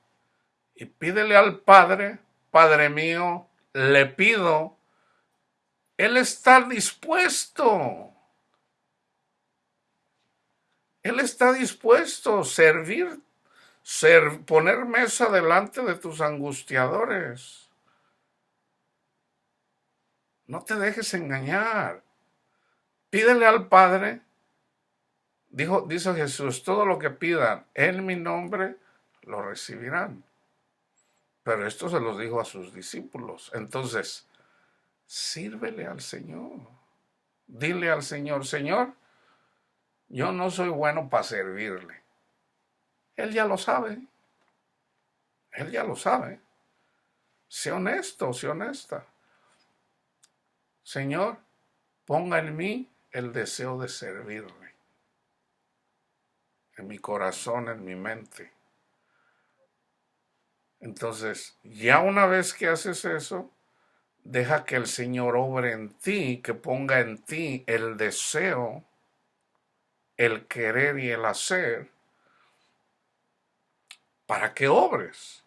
y pídele al Padre, Padre mío, le pido. Él está dispuesto. Él está dispuesto a servir, poner mesa delante de tus angustiadores. No te dejes engañar. Pídele al Padre, dijo Jesús, todo lo que pidan en mi nombre, lo recibirán. Pero esto se los dijo a sus discípulos. Entonces, sírvele al Señor. Dile al Señor, Señor, yo no soy bueno para servirle. Él ya lo sabe. Él ya lo sabe. Sé honesto, sé honesta. Señor, ponga en mí el deseo de servirle. En mi corazón, en mi mente. Entonces, ya una vez que haces eso, deja que el Señor obre en ti, que ponga en ti el deseo, el querer y el hacer, para que obres.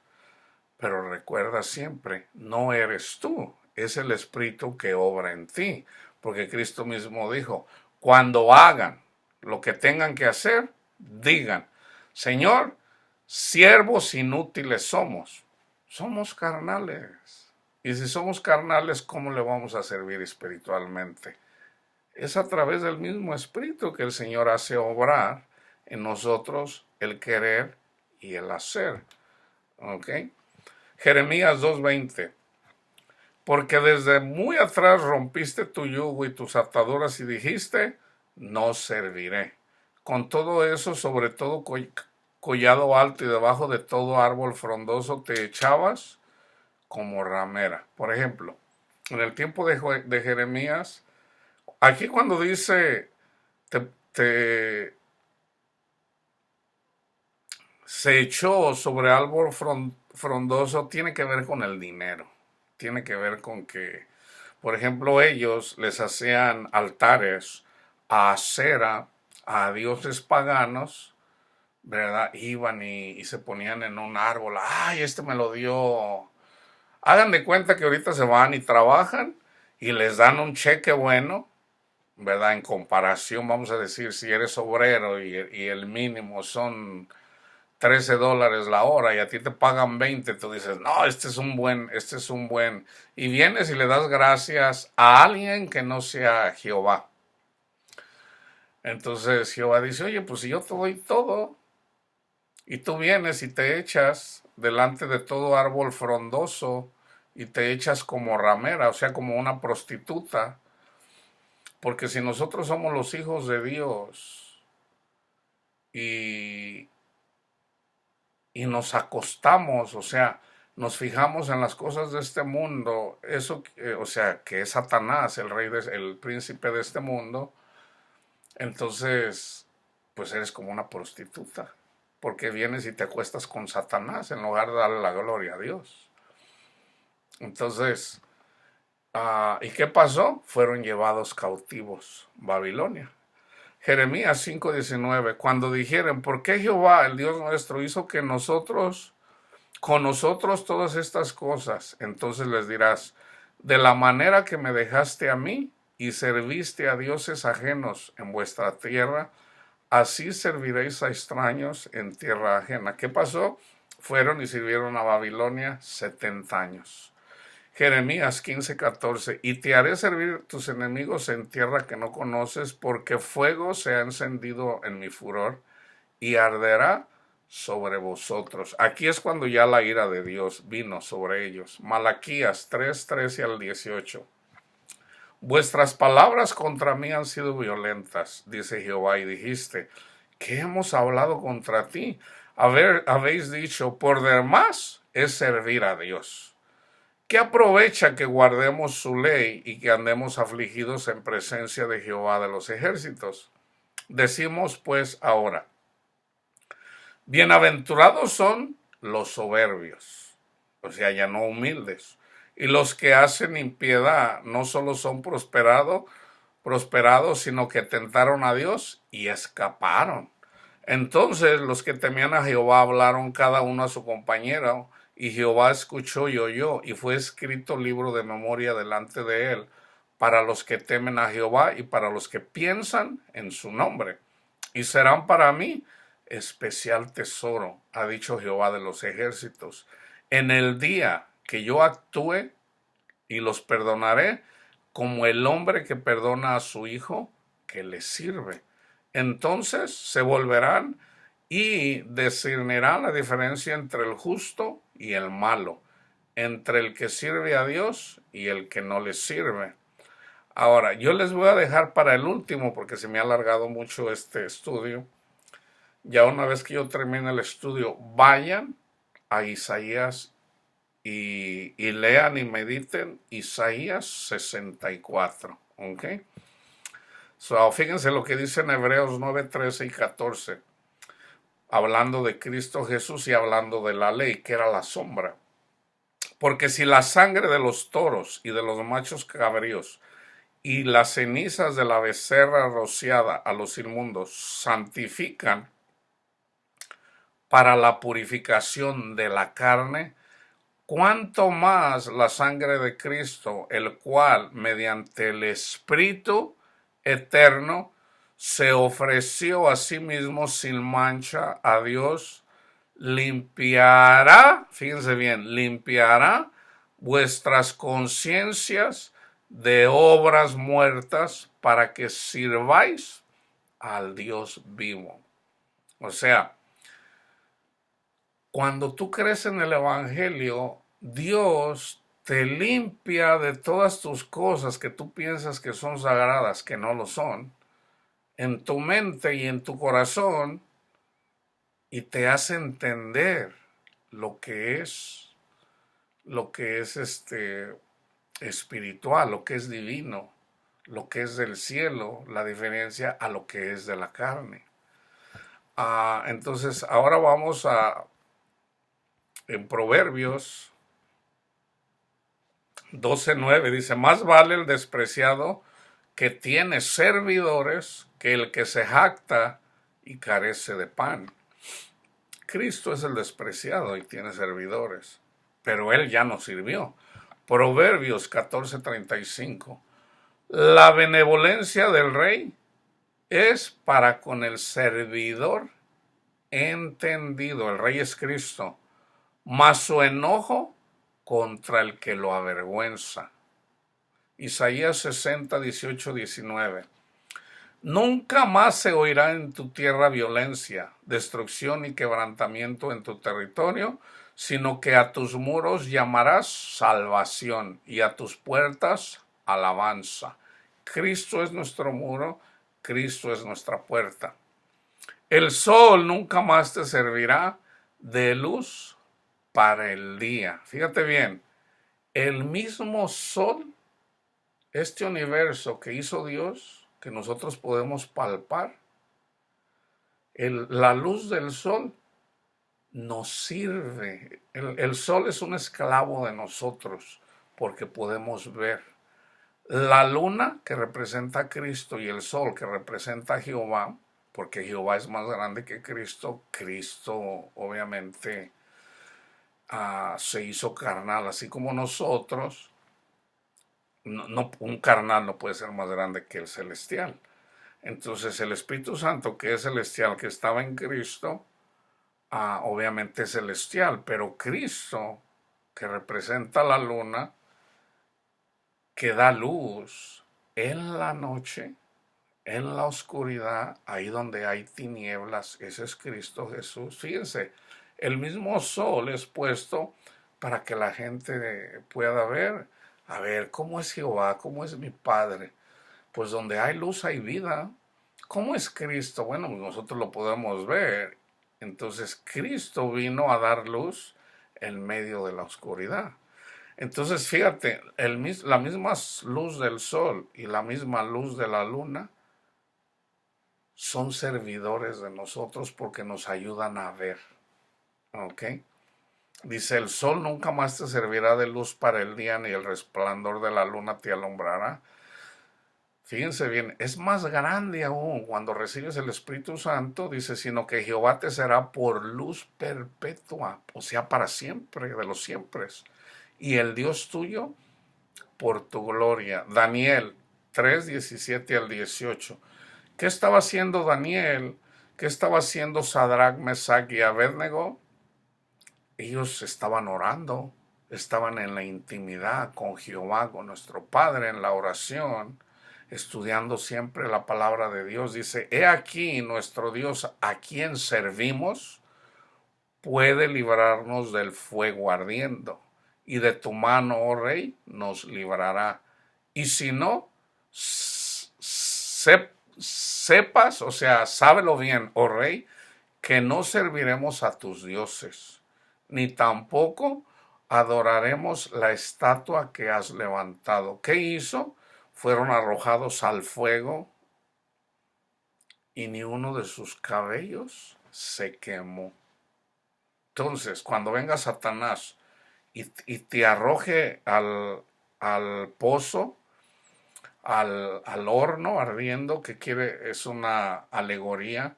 Pero recuerda siempre, no eres tú, es el Espíritu que obra en ti. Porque Cristo mismo dijo, cuando hagan lo que tengan que hacer, digan, Señor, siervos inútiles somos. Somos carnales. Y si somos carnales, ¿cómo le vamos a servir espiritualmente? Es a través del mismo Espíritu que el Señor hace obrar en nosotros el querer y el hacer. ¿Ok? Jeremías 2:20. Porque desde muy atrás rompiste tu yugo y tus ataduras y dijiste, no serviré. Con todo eso, sobre todo collado alto y debajo de todo árbol frondoso te echabas como ramera. Por ejemplo, en el tiempo de Jeremías, aquí cuando dice te, te, se echó sobre árbol frondoso, tiene que ver con el dinero. Tiene que ver con que, por ejemplo, ellos les hacían altares a Acera, a dioses paganos, ¿verdad? Iban y se ponían en un árbol. ¡Ay, este me lo dio! Hagan de cuenta que ahorita se van y trabajan y les dan un cheque bueno, ¿verdad? En comparación, vamos a decir, si eres obrero y el mínimo son $13 la hora y a ti te pagan 20, tú dices, no, este es un buen. Y vienes y le das gracias a alguien que no sea Jehová. Entonces Jehová dice, oye, pues si yo te doy todo y tú vienes y te echas delante de todo árbol frondoso y te echas como ramera, o sea, como una prostituta, porque si nosotros somos los hijos de Dios y nos acostamos, o sea, nos fijamos en las cosas de este mundo, eso, o sea, que es Satanás, el príncipe de este mundo, entonces, pues eres como una prostituta, porque vienes y te acuestas con Satanás en lugar de darle la gloria a Dios. Entonces, ¿y qué pasó? Fueron llevados cautivos a Babilonia. Jeremías 5:19, cuando dijeren, ¿por qué Jehová, el Dios nuestro, hizo que con nosotros todas estas cosas? Entonces les dirás, de la manera que me dejaste a mí y serviste a dioses ajenos en vuestra tierra, así serviréis a extraños en tierra ajena. ¿Qué pasó? Fueron y sirvieron a Babilonia 70 años. Jeremías 15:14, y te haré servir tus enemigos en tierra que no conoces, porque fuego se ha encendido en mi furor y arderá sobre vosotros. Aquí es cuando ya la ira de Dios vino sobre ellos. Malaquías 3:13 al 18. Vuestras palabras contra mí han sido violentas, dice Jehová, y dijiste, ¿qué hemos hablado contra ti? Habéis dicho, por demás es servir a Dios. ¿Qué aprovecha que guardemos su ley y que andemos afligidos en presencia de Jehová de los ejércitos? Decimos pues ahora, bienaventurados son los soberbios, o sea, ya no humildes, y los que hacen impiedad no solo son prosperados, sino que tentaron a Dios y escaparon. Entonces los que temían a Jehová hablaron cada uno a su compañero, y Jehová escuchó y oyó, y fue escrito libro de memoria delante de él, para los que temen a Jehová y para los que piensan en su nombre. Y serán para mí especial tesoro, ha dicho Jehová de los ejércitos. En el día que yo actúe y los perdonaré, como el hombre que perdona a su hijo que le sirve. Entonces se volverán y discernirán la diferencia entre el justo y el malo, entre el que sirve a Dios y el que no le sirve. Ahora, yo les voy a dejar para el último porque se me ha alargado mucho este estudio. Ya una vez que yo termine el estudio, vayan a Isaías y lean y mediten Isaías 64. ¿Ok? So, fíjense lo que dice en Hebreos 9, 13 y 14, hablando de Cristo Jesús y hablando de la ley, que era la sombra. Porque si la sangre de los toros y de los machos cabríos y las cenizas de la becerra rociada a los inmundos santifican para la purificación de la carne, cuánto más la sangre de Cristo, el cual mediante el Espíritu eterno se ofreció a sí mismo sin mancha a Dios, limpiará, fíjense bien, limpiará vuestras conciencias de obras muertas para que sirváis al Dios vivo. O sea, cuando tú crees en el Evangelio, Dios te limpia de todas tus cosas que tú piensas que son sagradas, que no lo son, en tu mente y en tu corazón, y te hace entender lo que es espiritual, lo que es divino, lo que es del cielo, la diferencia a lo que es de la carne. Entonces, ahora vamos en Proverbios 12:9, dice, más vale el despreciado que tiene servidores que el que se jacta y carece de pan. Cristo es el despreciado y tiene servidores, pero él ya no sirvió. Proverbios 14:35. La benevolencia del rey es para con el servidor entendido. El rey es Cristo. Mas su enojo contra el que lo avergüenza. Isaías 60, 18, 19. Nunca más se oirá en tu tierra violencia, destrucción y quebrantamiento en tu territorio, sino que a tus muros llamarás salvación y a tus puertas alabanza. Cristo es nuestro muro, Cristo es nuestra puerta. El sol nunca más te servirá de luz para el día. Fíjate bien, el mismo sol, este universo que hizo Dios, que nosotros podemos palpar, la luz del sol nos sirve. El sol es un esclavo de nosotros porque podemos ver. La luna, que representa a Cristo, y el sol, que representa a Jehová, porque Jehová es más grande que Cristo. Cristo, obviamente, se hizo carnal, así como nosotros. No, un carnal no puede ser más grande que el celestial. Entonces el Espíritu Santo, que es celestial, que estaba en Cristo, obviamente es celestial, pero Cristo, que representa la luna, que da luz en la noche, en la oscuridad, ahí donde hay tinieblas, ese es Cristo Jesús. Fíjense, el mismo sol es puesto para que la gente pueda ver, a ver, ¿cómo es Jehová? ¿Cómo es mi Padre? Pues donde hay luz hay vida. ¿Cómo es Cristo? Bueno, nosotros lo podemos ver. Entonces Cristo vino a dar luz en medio de la oscuridad. Entonces fíjate, la misma luz del sol y la misma luz de la luna son servidores de nosotros porque nos ayudan a ver. ¿Ok? Dice, el sol nunca más te servirá de luz para el día, ni el resplandor de la luna te alumbrará. Fíjense bien, es más grande aún cuando recibes el Espíritu Santo, dice, sino que Jehová te será por luz perpetua, o sea, para siempre, de los siempre. Y el Dios tuyo por tu gloria. Daniel 3, 17 al 18. ¿Qué estaba haciendo Daniel? ¿Qué estaba haciendo Sadrach, Mesach y Abednego? Ellos estaban orando, estaban en la intimidad con Jehová, con nuestro Padre, en la oración. estudiando siempre la palabra de Dios. Dice, he aquí nuestro Dios a quien servimos puede librarnos del fuego ardiendo, y de tu mano, oh rey, nos librará. Y si no, sepas, o sea, sábelo bien, oh rey, que no serviremos a tus dioses, ni tampoco adoraremos la estatua que has levantado. ¿Qué hizo? Fueron arrojados al fuego y ni uno de sus cabellos se quemó. Entonces, cuando venga Satanás y te arroje al pozo, al horno ardiendo, que es una alegoría.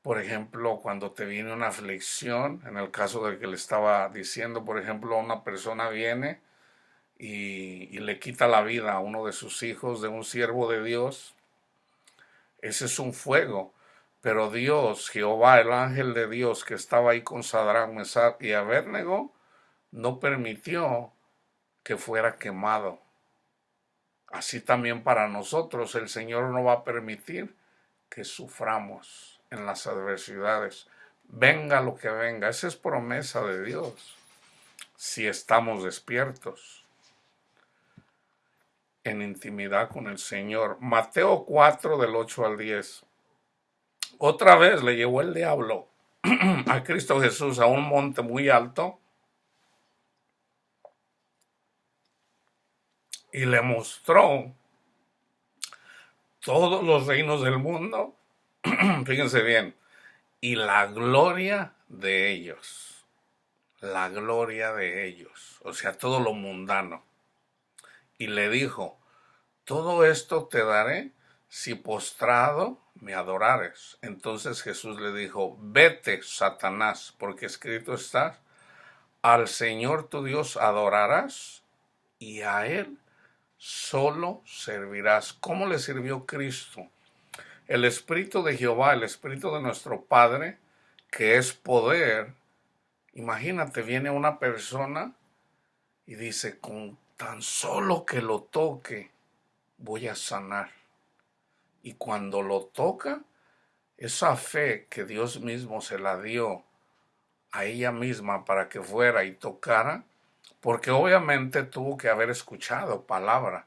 Por ejemplo, cuando te viene una aflicción, en el caso del que le estaba diciendo, por ejemplo, una persona viene y le quita la vida a uno de sus hijos, de un siervo de Dios, ese es un fuego. Pero Dios, Jehová, el ángel de Dios que estaba ahí con Sadrach, Mesach y Abednego, no permitió que fuera quemado. Así también para nosotros el Señor no va a permitir que suframos en las adversidades. Venga lo que venga, esa es promesa de Dios. Si estamos despiertos en intimidad con el Señor. Mateo 4 del 8 al 10. Otra vez le llevó el diablo a Cristo Jesús a un monte muy alto y le mostró todos los reinos del mundo, fíjense bien, y la gloria de ellos, o sea, todo lo mundano. Y le dijo, todo esto te daré si postrado me adorares. Entonces Jesús le dijo, vete, Satanás, porque escrito está, al Señor tu Dios adorarás y a Él solo servirás. ¿Cómo le sirvió Cristo? El Espíritu de Jehová, el Espíritu de nuestro Padre, que es poder. Imagínate, viene una persona y dice, con tan solo que lo toque, voy a sanar. Y cuando lo toca, esa fe que Dios mismo se la dio a ella misma para que fuera y tocara, porque obviamente tuvo que haber escuchado palabra.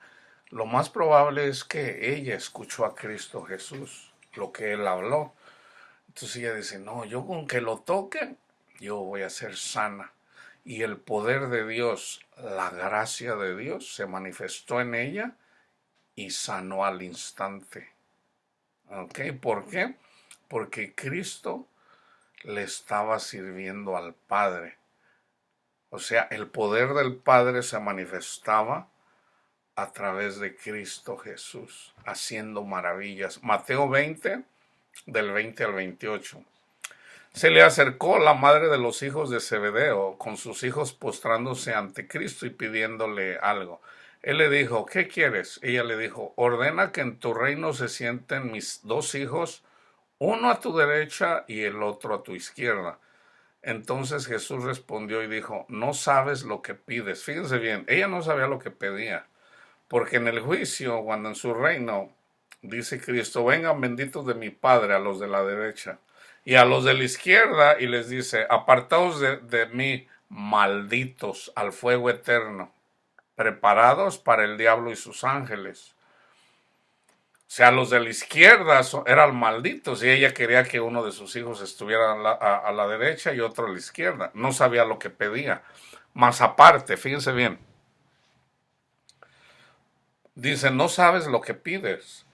Lo más probable es que ella escuchó a Cristo Jesús, lo que él habló. Entonces ella dice, no, yo con que lo toquen, yo voy a ser sana. Y el poder de Dios, la gracia de Dios se manifestó en ella y sanó al instante. ¿Ok? ¿Por qué? Porque Cristo le estaba sirviendo al Padre. O sea, el poder del Padre se manifestaba a través de Cristo Jesús, haciendo maravillas. Mateo 20, del 20 al 28. Se le acercó la madre de los hijos de Zebedeo, con sus hijos postrándose ante Cristo y pidiéndole algo. Él le dijo, ¿qué quieres? Ella le dijo, ordena que en tu reino se sienten mis dos hijos, uno a tu derecha y el otro a tu izquierda. Entonces Jesús respondió y dijo, no sabes lo que pides. Fíjense bien, ella no sabía lo que pedía, porque en el juicio, cuando en su reino, dice Cristo, vengan benditos de mi Padre a los de la derecha y a los de la izquierda, y les dice, apartaos de mí, malditos, al fuego eterno, preparados para el diablo y sus ángeles. O sea, los de la izquierda eran malditos y ella quería que uno de sus hijos estuviera a la derecha y otro a la izquierda. No sabía lo que pedía. Más aparte, fíjense bien, dice, no sabes lo que pides.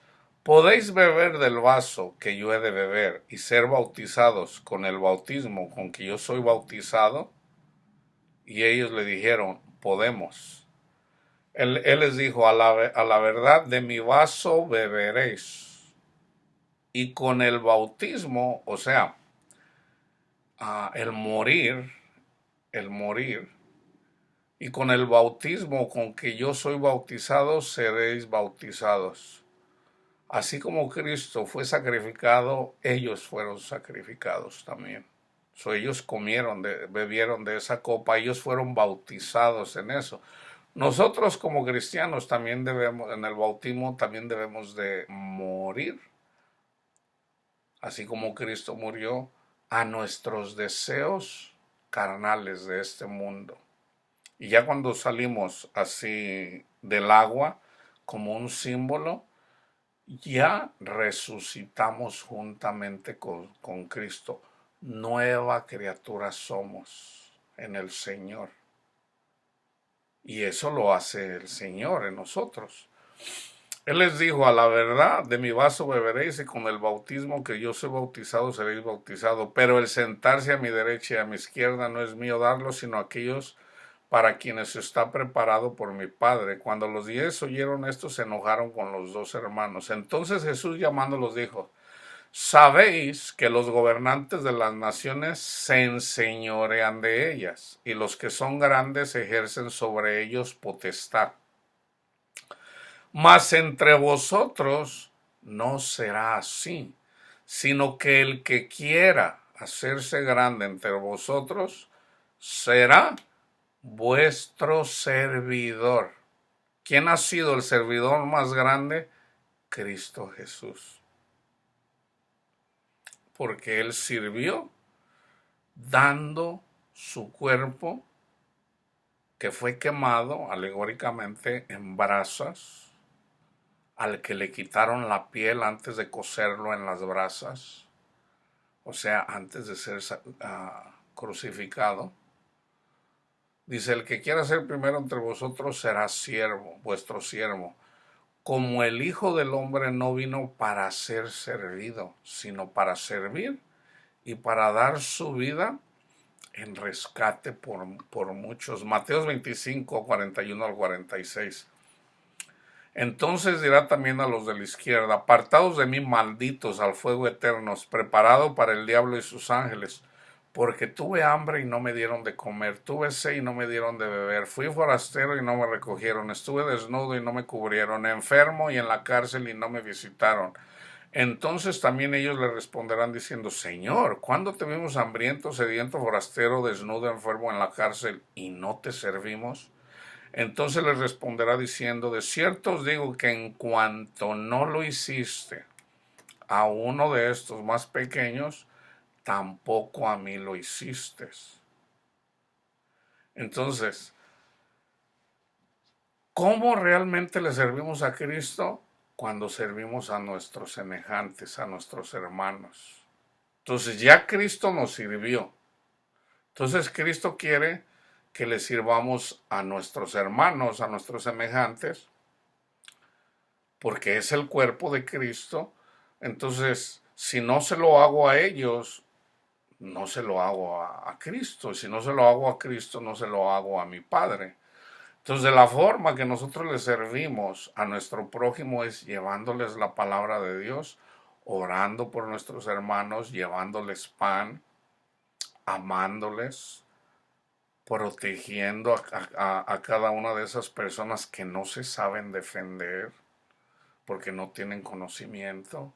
¿Podéis beber del vaso que yo he de beber y ser bautizados con el bautismo con que yo soy bautizado? Y ellos le dijeron, podemos. Él les dijo, a la verdad de mi vaso beberéis. Y con el bautismo, o sea, el morir, y con el bautismo con que yo soy bautizado, seréis bautizados. Así como Cristo fue sacrificado, ellos fueron sacrificados también. Ellos bebieron de esa copa, ellos fueron bautizados en eso. Nosotros como cristianos también debemos, en el bautismo también debemos de morir, así como Cristo murió, a nuestros deseos carnales de este mundo. Y ya cuando salimos así del agua, como un símbolo, ya resucitamos juntamente con Cristo. Nueva criatura somos en el Señor. Y eso lo hace el Señor en nosotros. Él les dijo, a la verdad, de mi vaso beberéis y con el bautismo que yo soy bautizado seréis bautizado. Pero el sentarse a mi derecha y a mi izquierda no es mío darlo, sino aquellos para quienes está preparado por mi Padre. Cuando los 10 oyeron esto, se enojaron con los dos hermanos. Entonces Jesús llamándolos dijo, sabéis que los gobernantes de las naciones se enseñorean de ellas, y los que son grandes ejercen sobre ellos potestad. Mas entre vosotros no será así, sino que el que quiera hacerse grande entre vosotros será vuestro servidor. ¿Quién ha sido el servidor más grande? Cristo Jesús. Porque Él sirvió dando su cuerpo, que fue quemado alegóricamente en brasas, al que le quitaron la piel antes de cocerlo en las brasas, o sea, antes de ser crucificado. Dice, el que quiera ser primero entre vosotros será siervo, vuestro siervo. Como el Hijo del Hombre no vino para ser servido, sino para servir y para dar su vida en rescate por muchos. Mateos 25, 41 al 46. Entonces dirá también a los de la izquierda, apartados de mí, malditos, al fuego eterno, preparado para el diablo y sus ángeles, porque tuve hambre y no me dieron de comer, tuve sed y no me dieron de beber, fui forastero y no me recogieron, estuve desnudo y no me cubrieron, enfermo y en la cárcel y no me visitaron. Entonces también ellos le responderán diciendo, Señor, ¿cuándo te vimos hambriento, sediento, forastero, desnudo, enfermo en la cárcel y no te servimos? Entonces les responderá diciendo, de cierto os digo que en cuanto no lo hiciste a uno de estos más pequeños, tampoco a mí lo hiciste. Entonces, ¿cómo realmente le servimos a Cristo? Cuando servimos a nuestros semejantes, a nuestros hermanos. Entonces ya Cristo nos sirvió. Entonces Cristo quiere que le sirvamos a nuestros hermanos, a nuestros semejantes, porque es el cuerpo de Cristo. Entonces, si no se lo hago a ellos, no se lo hago a Cristo. Y si no se lo hago a Cristo, no se lo hago a mi Padre. Entonces, de la forma que nosotros le servimos a nuestro prójimo es llevándoles la palabra de Dios, orando por nuestros hermanos, llevándoles pan, amándoles, protegiendo a cada una de esas personas que no se saben defender porque no tienen conocimiento.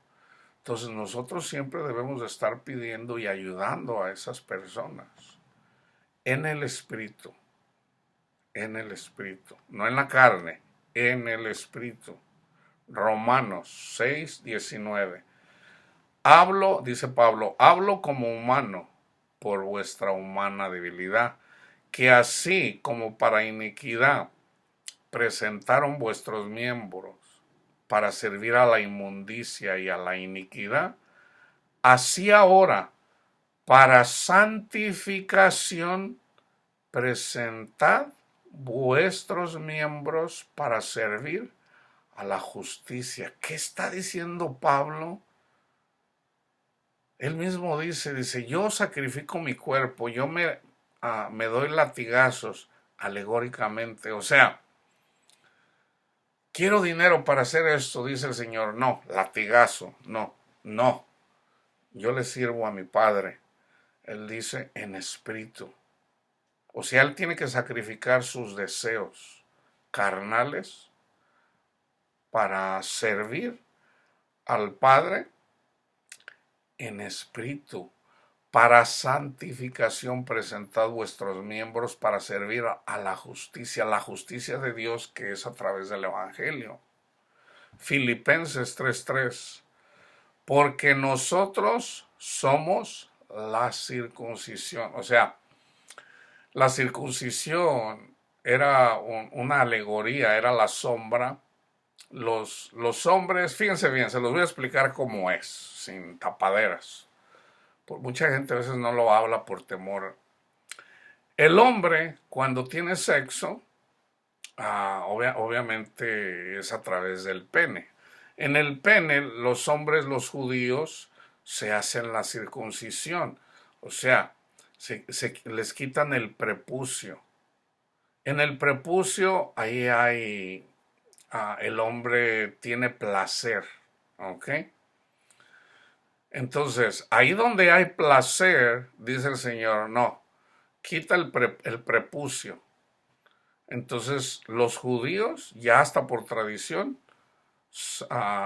Entonces nosotros siempre debemos de estar pidiendo y ayudando a esas personas en el espíritu, no en la carne, en el espíritu. Romanos 6:19. Hablo, dice Pablo, hablo como humano por vuestra humana debilidad, que así como para iniquidad presentaron vuestros miembros para servir a la inmundicia y a la iniquidad, así ahora para santificación presentad vuestros miembros para servir a la justicia. ¿Qué está diciendo Pablo? Él mismo dice, yo sacrifico mi cuerpo, yo me doy latigazos alegóricamente, o sea, quiero dinero para hacer esto, dice el Señor, no, latigazo, no, yo le sirvo a mi Padre, Él dice en espíritu, o sea, Él tiene que sacrificar sus deseos carnales para servir al Padre en espíritu, para santificación presentad vuestros miembros para servir a la justicia de Dios que es a través del Evangelio. Filipenses 3:3, porque nosotros somos la circuncisión. O sea, la circuncisión era una alegoría, era la sombra. Los hombres, fíjense bien, se los voy a explicar cómo es, sin tapaderas. Mucha gente a veces no lo habla por temor. El hombre, cuando tiene sexo, obviamente es a través del pene. En el pene, los hombres, los judíos, se hacen la circuncisión. O sea, les quitan el prepucio. En el prepucio, ahí hay, el hombre tiene placer. ¿Ok? Entonces, ahí donde hay placer, dice el Señor, no, quita el prepucio. Entonces, los judíos, ya hasta por tradición,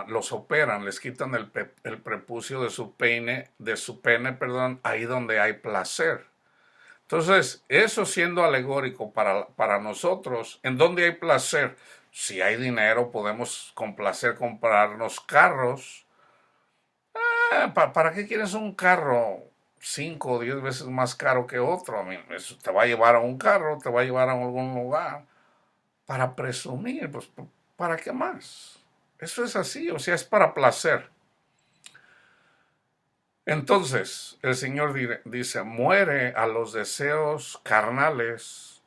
los operan, les quitan el prepucio de su pene, ahí donde hay placer. Entonces, eso siendo alegórico para nosotros, ¿en dónde hay placer? Si hay dinero, podemos con placer comprarnos carros. ¿Para qué quieres un carro 5 o 10 veces más caro que otro? Eso te va a llevar a un carro, te va a llevar a algún lugar para presumir, pues ¿para qué más? Eso es así, o sea, es para placer. Entonces, el Señor dice, muere a los deseos carnales,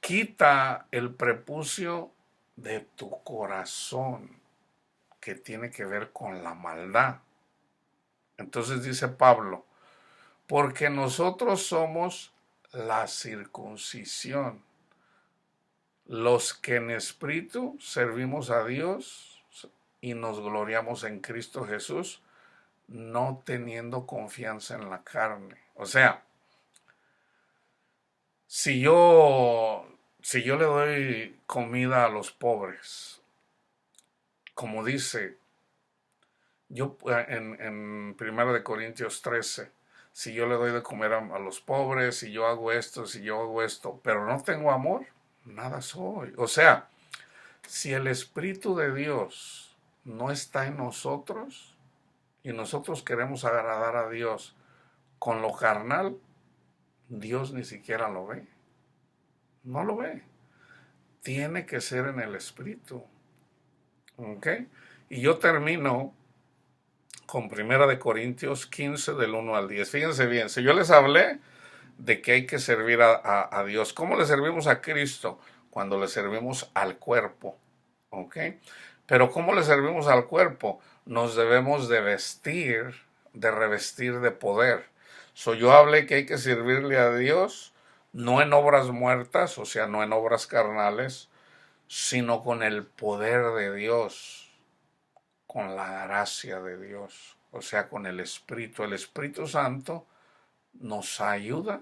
quita el prepucio de tu corazón, que tiene que ver con la maldad. Entonces dice Pablo, porque nosotros somos la circuncisión, los que en espíritu servimos a Dios y nos gloriamos en Cristo Jesús, no teniendo confianza en la carne. O sea, si yo le doy comida a los pobres, como dice yo en 1 de Corintios 13, si yo le doy de comer a los pobres, si yo hago esto, pero no tengo amor, nada soy. O sea, si el Espíritu de Dios no está en nosotros y nosotros queremos agradar a Dios con lo carnal, Dios ni siquiera lo ve. No lo ve. Tiene que ser en el Espíritu. ¿Ok? Y yo termino con 1 Corintios 15 del 1 al 10. Fíjense bien, si yo les hablé de que hay que servir a Dios, ¿cómo le servimos a Cristo? Cuando le servimos al cuerpo, ¿ok? Pero ¿cómo le servimos al cuerpo? Nos debemos de revestir de poder. Yo hablé que hay que servirle a Dios, no en obras muertas, o sea, no en obras carnales, sino con el poder de Dios, con la gracia de Dios, o sea, con el Espíritu. El Espíritu Santo nos ayuda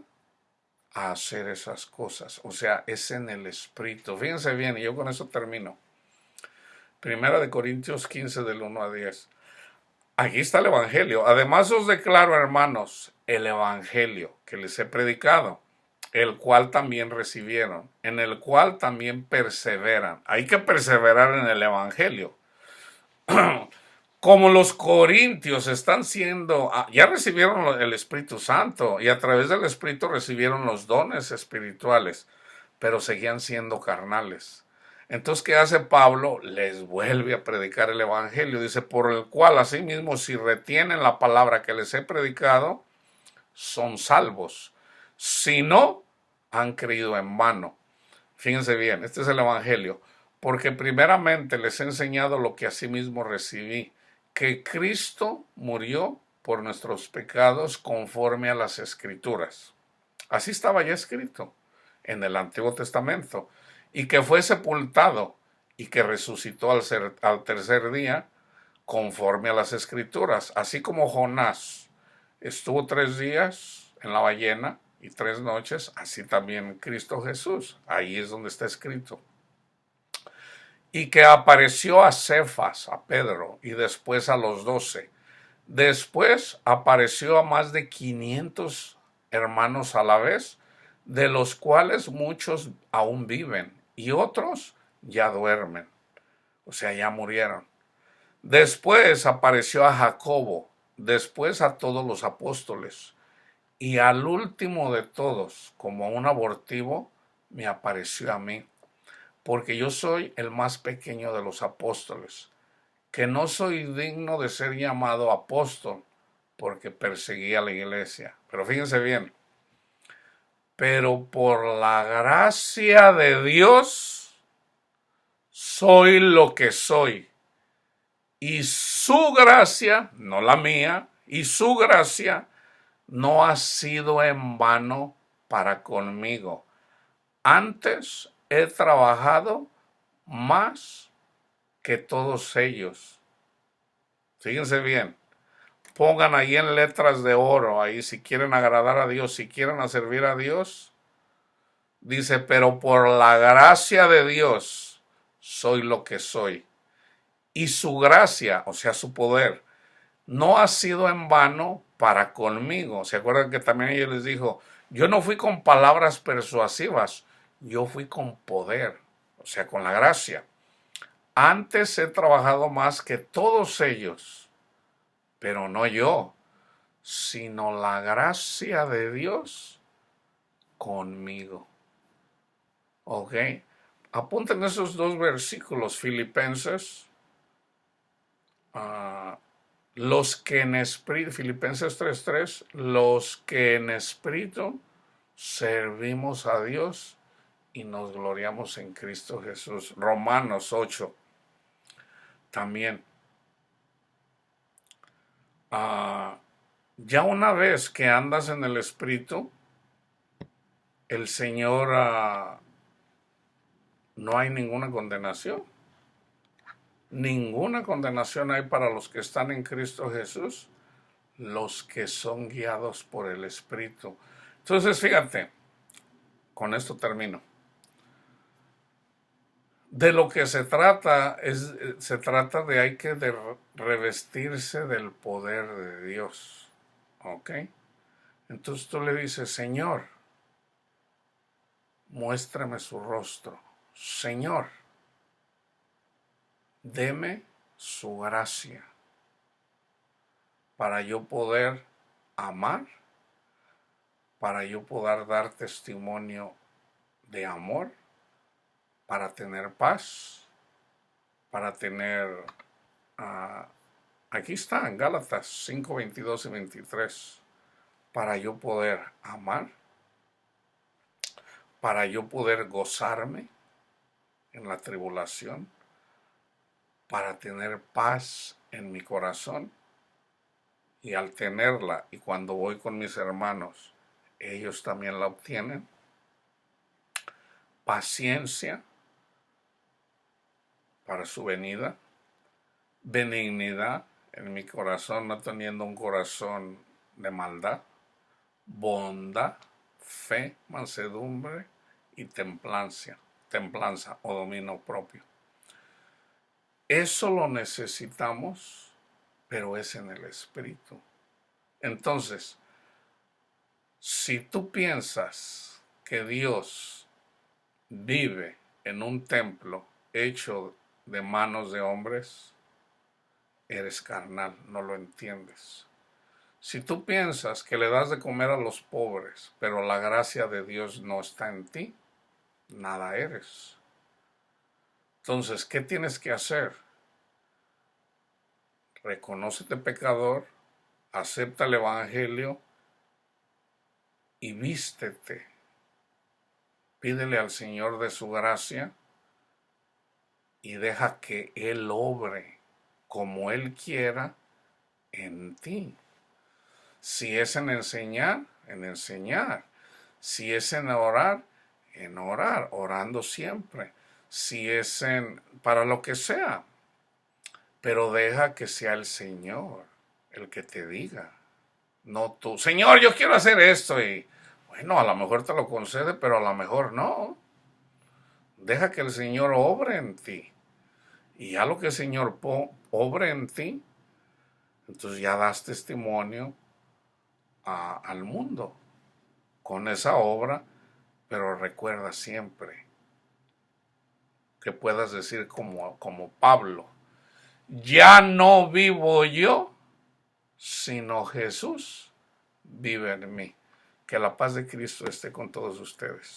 a hacer esas cosas, o sea, es en el Espíritu. Fíjense bien, y yo con eso termino. 1 Corintios 15 del 1 a 10. Aquí está el Evangelio. Además os declaro, hermanos, el Evangelio que les he predicado, el cual también recibieron, en el cual también perseveran. Hay que perseverar en el Evangelio. Como los corintios están siendo, ya recibieron el Espíritu Santo y a través del Espíritu recibieron los dones espirituales, pero seguían siendo carnales. Entonces, ¿qué hace Pablo? Les vuelve a predicar el Evangelio. Dice, por el cual asimismo si retienen la palabra que les he predicado, son salvos. Si no, han creído en vano. Fíjense bien, este es el Evangelio. Porque primeramente les he enseñado lo que asimismo recibí, que Cristo murió por nuestros pecados conforme a las Escrituras. Así estaba ya escrito en el Antiguo Testamento. Y que fue sepultado y que resucitó al tercer día conforme a las Escrituras. Así como Jonás estuvo 3 días en la ballena y 3 noches, así también Cristo Jesús. Ahí es donde está escrito. Y que apareció a Cefas, a Pedro, y después a los 12. Después apareció a más de 500 hermanos a la vez, de los cuales muchos aún viven y otros ya duermen, o sea, ya murieron. Después apareció a Jacobo, después a todos los apóstoles, y al último de todos, como un abortivo, me apareció a mí, porque yo soy el más pequeño de los apóstoles, que no soy digno de ser llamado apóstol, porque perseguí a la iglesia. Pero fíjense bien, pero por la gracia de Dios soy lo que soy. Y su gracia, no la mía, y su gracia no ha sido en vano para conmigo. Antes he trabajado más que todos ellos. Fíjense bien, pongan ahí en letras de oro, ahí si quieren agradar a Dios, si quieren servir a Dios. Dice, pero por la gracia de Dios soy lo que soy. Y su gracia, o sea, su poder, no ha sido en vano para conmigo. ¿Se acuerdan que también ella les dijo, yo no fui con palabras persuasivas, yo fui con poder, o sea, con la gracia? Antes he trabajado más que todos ellos, pero no yo, sino la gracia de Dios conmigo. ¿Ok? Apunten esos dos versículos, Filipenses. Los que en espíritu, Filipenses 3:3, los que en espíritu servimos a Dios y nos gloriamos en Cristo Jesús. Romanos 8 también. Ya una vez que andas en el espíritu, el Señor, no hay ninguna condenación. Ninguna condenación hay para los que están en Cristo Jesús, los que son guiados por el Espíritu. Entonces, fíjate, con esto termino. De lo que se trata de hay que revestirse del poder de Dios. ¿Ok? Entonces tú le dices, Señor, muéstrame su rostro. Señor, deme su gracia para yo poder amar, para yo poder dar testimonio de amor, para tener paz, para tener, aquí está en Gálatas 5, 22 y 23, para yo poder amar, para yo poder gozarme en la tribulación, para tener paz en mi corazón, y al tenerla, y cuando voy con mis hermanos, ellos también la obtienen. Paciencia para su venida, benignidad en mi corazón, no teniendo un corazón de maldad, bondad, fe, mansedumbre y templanza o dominio propio. Eso lo necesitamos, pero es en el Espíritu. Entonces, si tú piensas que Dios vive en un templo hecho de manos de hombres, eres carnal, no lo entiendes. Si tú piensas que le das de comer a los pobres, pero la gracia de Dios no está en ti, nada eres. Entonces, ¿qué tienes que hacer? Reconócete pecador, acepta el Evangelio y vístete. Pídele al Señor de su gracia y deja que Él obre como Él quiera en ti. Si es en enseñar, en enseñar. Si es en orar, orando siempre. Si es para lo que sea. Pero deja que sea el Señor el que te diga. No tú, Señor, yo quiero hacer esto, y bueno, a lo mejor te lo concede, pero a lo mejor no. Deja que el Señor obre en ti. Y ya lo que el Señor obre en ti, Entonces ya das testimonio al mundo con esa obra, pero recuerda siempre que puedas decir como Pablo, ya no vivo yo, sino Jesús vive en mí. Que la paz de Cristo esté con todos ustedes.